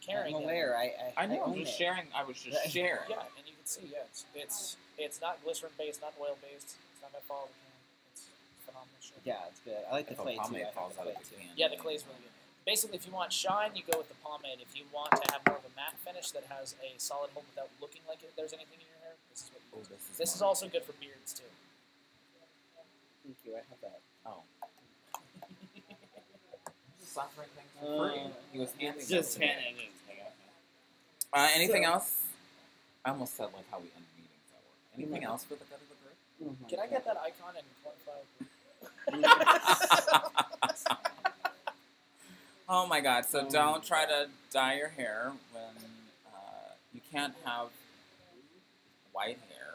carrying I'm it. aware. I know. I own was just it. sharing. I was just sharing. Yeah, and you can see, it's not glycerin based, not oil based. It's not by fall of the can. It's phenomenal shit. Yeah, it's good. I like the If a clay too. pomade I have falls the out of clay the too. can. Yeah, the clay's really good. Basically, if you want shine, you go with the pomade. If you want to have more of a matte finish that has a solid hold without looking like there's anything in your hair, this is what you use. This is also good for beards, too. Thank you. I have that. Oh. Just offering things for free. He was handing Just them to me. handing it. Anything else? I almost said like how we end meetings at work. Anything else for the good of the group? Can I get that icon in 25? Oh my God! So don't try to dye your hair when you can't have white hair.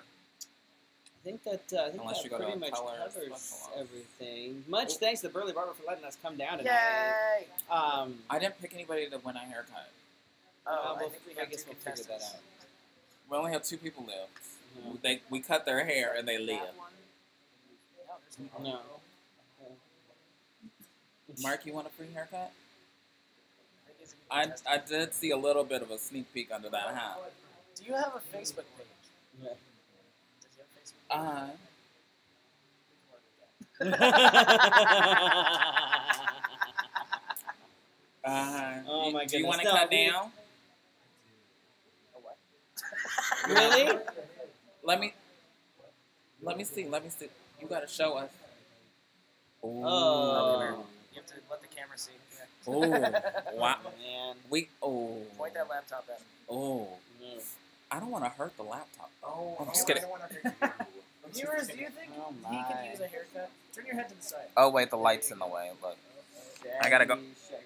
I think that Unless that you go to pretty a much color covers specialist. everything. Much thanks to Burly Barber for letting us come down tonight. Yay! I didn't pick anybody to win a haircut. Oh, I think we have guess two we'll figure that contestants. out. We only have 2 people live. Mhm. We cut their hair and they live. That one? No, there's no. No. Mark, you want a free haircut? He's a good contestant. I did see a little bit of a sneak peek under that hat. Do you have a Facebook page? Yeah. Does he have a Facebook page? Oh my Do you goodness. want to No, cut we- down? A what? Really? Let me see. You gotta show us. Ooh. Oh. You have to let the camera see. Yeah. Ooh. Wow. Man. Point that laptop at me. Oh. Mm. I don't want to hurt the laptop. Oh, I'm just kidding. Viewers, do you think Oh he my. could use a haircut? Turn your head to the side. Oh wait, the light's in the way. Look. I gotta go. Shaggy.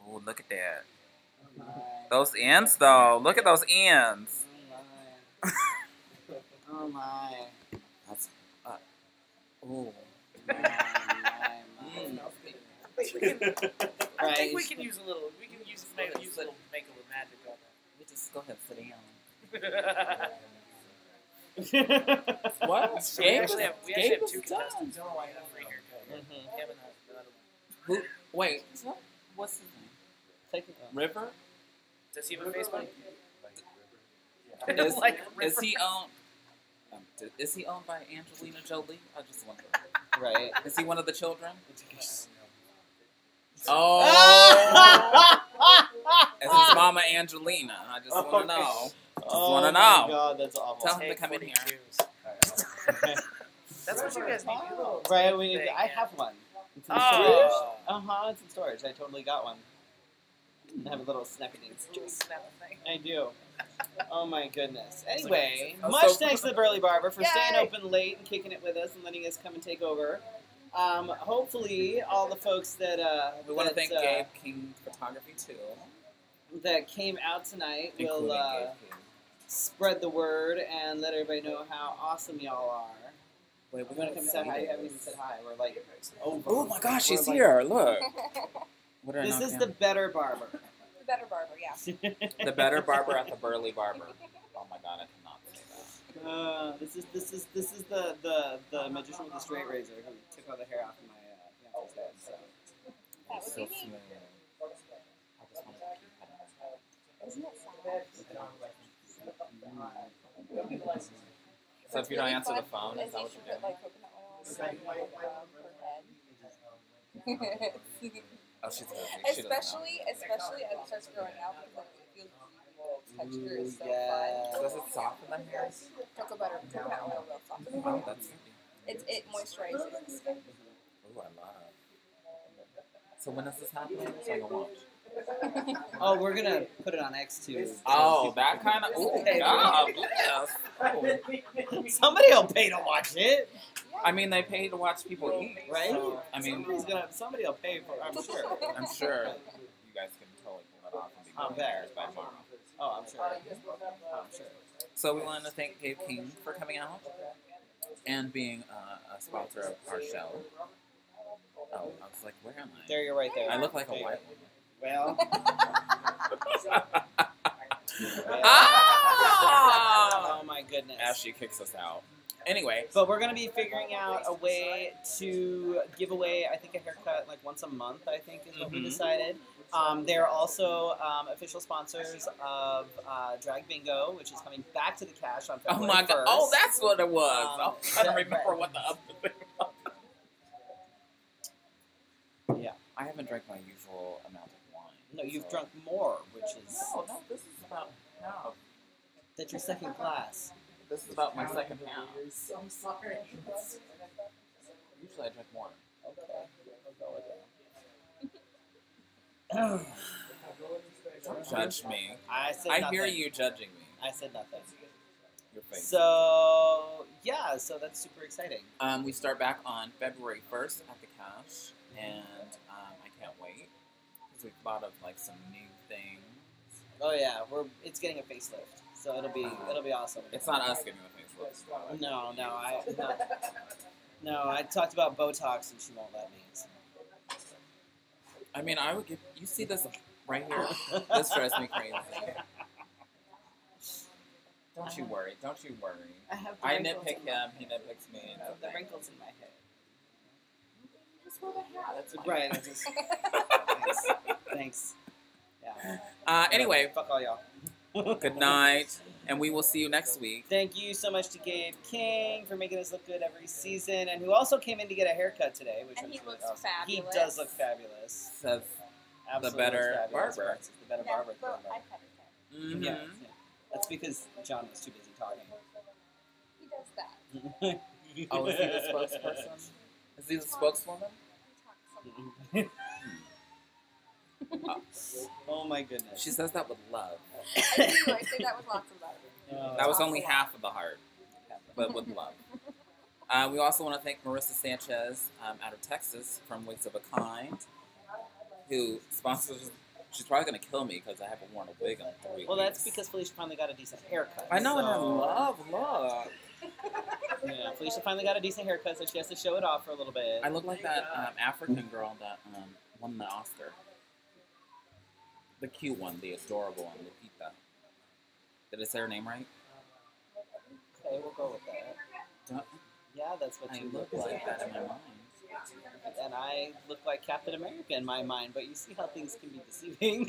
Ooh, look at that. Oh my. Those ends, though. Look at those ends. Oh my. Oh my. That's. Ooh. My. I Right. think we can use a little. We can use maybe use a little make a little magic on We just go ahead, sit down. that. What? So we actually have 2 contestants. done. No, I have a free haircut. Mhm. Kevin has another one. Who? Wait. What's his name? Take it. River? Does he have a Facebook? Is, Like is River. he owned? Is he owned by Angelina Jolie? I just wonder. Right. Is he one of the children? Oh! Is his mama Angelina? I just want to know. wanna know. Oh my God, that's awful. Tell him to come in here. That's what you guys need. You little Right, we need. thing, I yeah. have one. It's in storage. Oh. It's in storage. I totally got one. I have a little snappy thing. Snap thing. I do. Oh my goodness. Anyway, Oh, much so- thanks to the Burly Barber for staying Yay! open late and kicking it with us and letting us come and take over. Hopefully, all the folks that We want to that, thank Gabe King Photography too, that came out tonight including will Gabe King. spread the word and let everybody know how awesome y'all are. Wait, We're gonna come say hi. You haven't even said hi. We're like over. Oh my gosh, We're she's like- here! Look. What did I This knock is down? the better barber. The better barber, yeah. The better barber at the Burly Barber. Oh my god, I cannot say that. This is the magician with the straight razor who took all the hair off of my fiance's head. So. That would So be me. smooth. I just want to keep cutting. Isn't it sad? So if you don't answer the phone, is that what you're doing? Like coconut oil on her head. Oh, she's busy. She doesn't know. especially as it starts growing out because it feels the texture is so yes. fun. Does it soften the hair? Coconut oil will soften the Oh, hair. that's It moisturizes the skin. Ooh, I love it. So when is this happening? So I can watch. Oh, we're gonna put it on X too. Oh, that kind of. Ooh, Okay. God, yes. Oh. Somebody will pay to watch it, I mean, they pay to watch people eat, right? So, I mean, Somebody will pay for. I'm sure. I'm sure you guys can totally pull that off and be I'm millionaires there. by tomorrow. Oh, I'm sure. I'm sure. So we wanted to thank Gabe King for coming out and being a sponsor of our show. Oh, I was like, where am I? There, you're right there. I look like a There you white Well. Ah! Oh my goodness. As she kicks us out. Anyway. But we're going to be figuring out a way to give away, I think, a haircut like once a month, I think is what we decided. They're also official sponsors of Drag Bingo, which is coming back to the cash on February 1st. Oh my god. Oh, that's what it was. I'm trying to remember what the other thing was. Yeah. I haven't drank my usual amount of wine. No, you've drunk more, which is... No, this is about half. That's your second glass. This is about my second half. I'm sorry. Usually I drink more. Okay. We'll go with that. Don't judge me. I said I nothing. hear you judging me. I said nothing. Your face. So, yeah, so that's super exciting. We start back on February 1st at the cash, and I can't wait because we've thought of like some new things. Oh yeah, it's getting a facelift, so it'll be awesome. It's not us getting the facelift. No, I talked about Botox and she won't let me. So. I mean, I would give you see this right here. This drives me crazy. Don't you worry. Don't you worry. I nitpick him. He nitpicks me. I have the wrinkles in my head. Just wear the hat. That's fine. Right. Thanks. Yeah. Anyway, fuck all y'all. good night, and we will see you next week. Thank you so much to Gabe King for making us look good every season, and who also came in to get a haircut today, which And was he really looks awesome. fabulous. He does look fabulous. Says Absolutely better looks fabulous. barber. Right, the better Yeah, barber. well, the I better cut his hair. mm-hmm. Yeah, that's because John was too busy talking. He does that. Oh, is he the spokesperson? Is he the spokeswoman? He talks Oh my goodness. She says that with love. I do. I say that with lots of love. That was only half of the heart, but with love. We also want to thank Marissa Sanchez out of Texas from Wigs of a Kind, who sponsors. She's probably going to kill me because I haven't worn a wig in 3 weeks. Well, that's because Felicia finally got a decent haircut. I know, and I so- love. Yeah, Felicia finally got a decent haircut, so she has to show it off for a little bit. I look like that African girl that won the Oscar. The cute one, the adorable one, Lupita. Did I say her name right? Okay, we'll go with that. Don't, Yeah, that's what I you look like that in my mind. And I look like Captain America in my mind, but you see how things can be deceiving.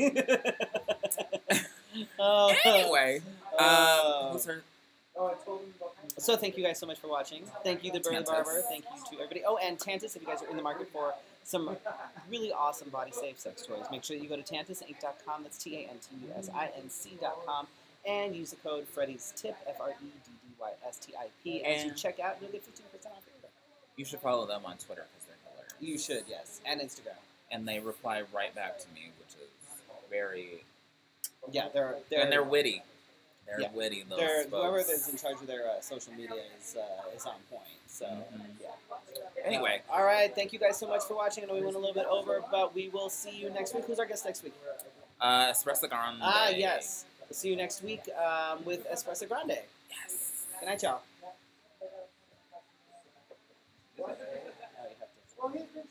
Anyway, who's her? So thank you guys so much for watching. Thank you, the Burly Barber. Thank you to everybody. Oh, and Tantus, if you guys are in the market for some really awesome body safe sex toys, make sure that you go to tantusinc.com. That's TANTUSINC.com. And use the code Freddy's Tip, FREDDYSTIP, as you check out. You'll get 15% off. You should follow them on Twitter because they're hilarious. You should, yes, and Instagram. And they reply right back to me, which is very. Yeah, they're witty. They're yeah, witty. Those whoever folks. is in charge of their social media is on point. So yeah. Anyway, all right. Thank you guys so much for watching. I know we went a little bit over, but we will see you next week. Who's our guest next week? Espresso Grande. Ah, yes. We'll see you next week with Espresso Grande. Yes. Good night, y'all. Well, he's been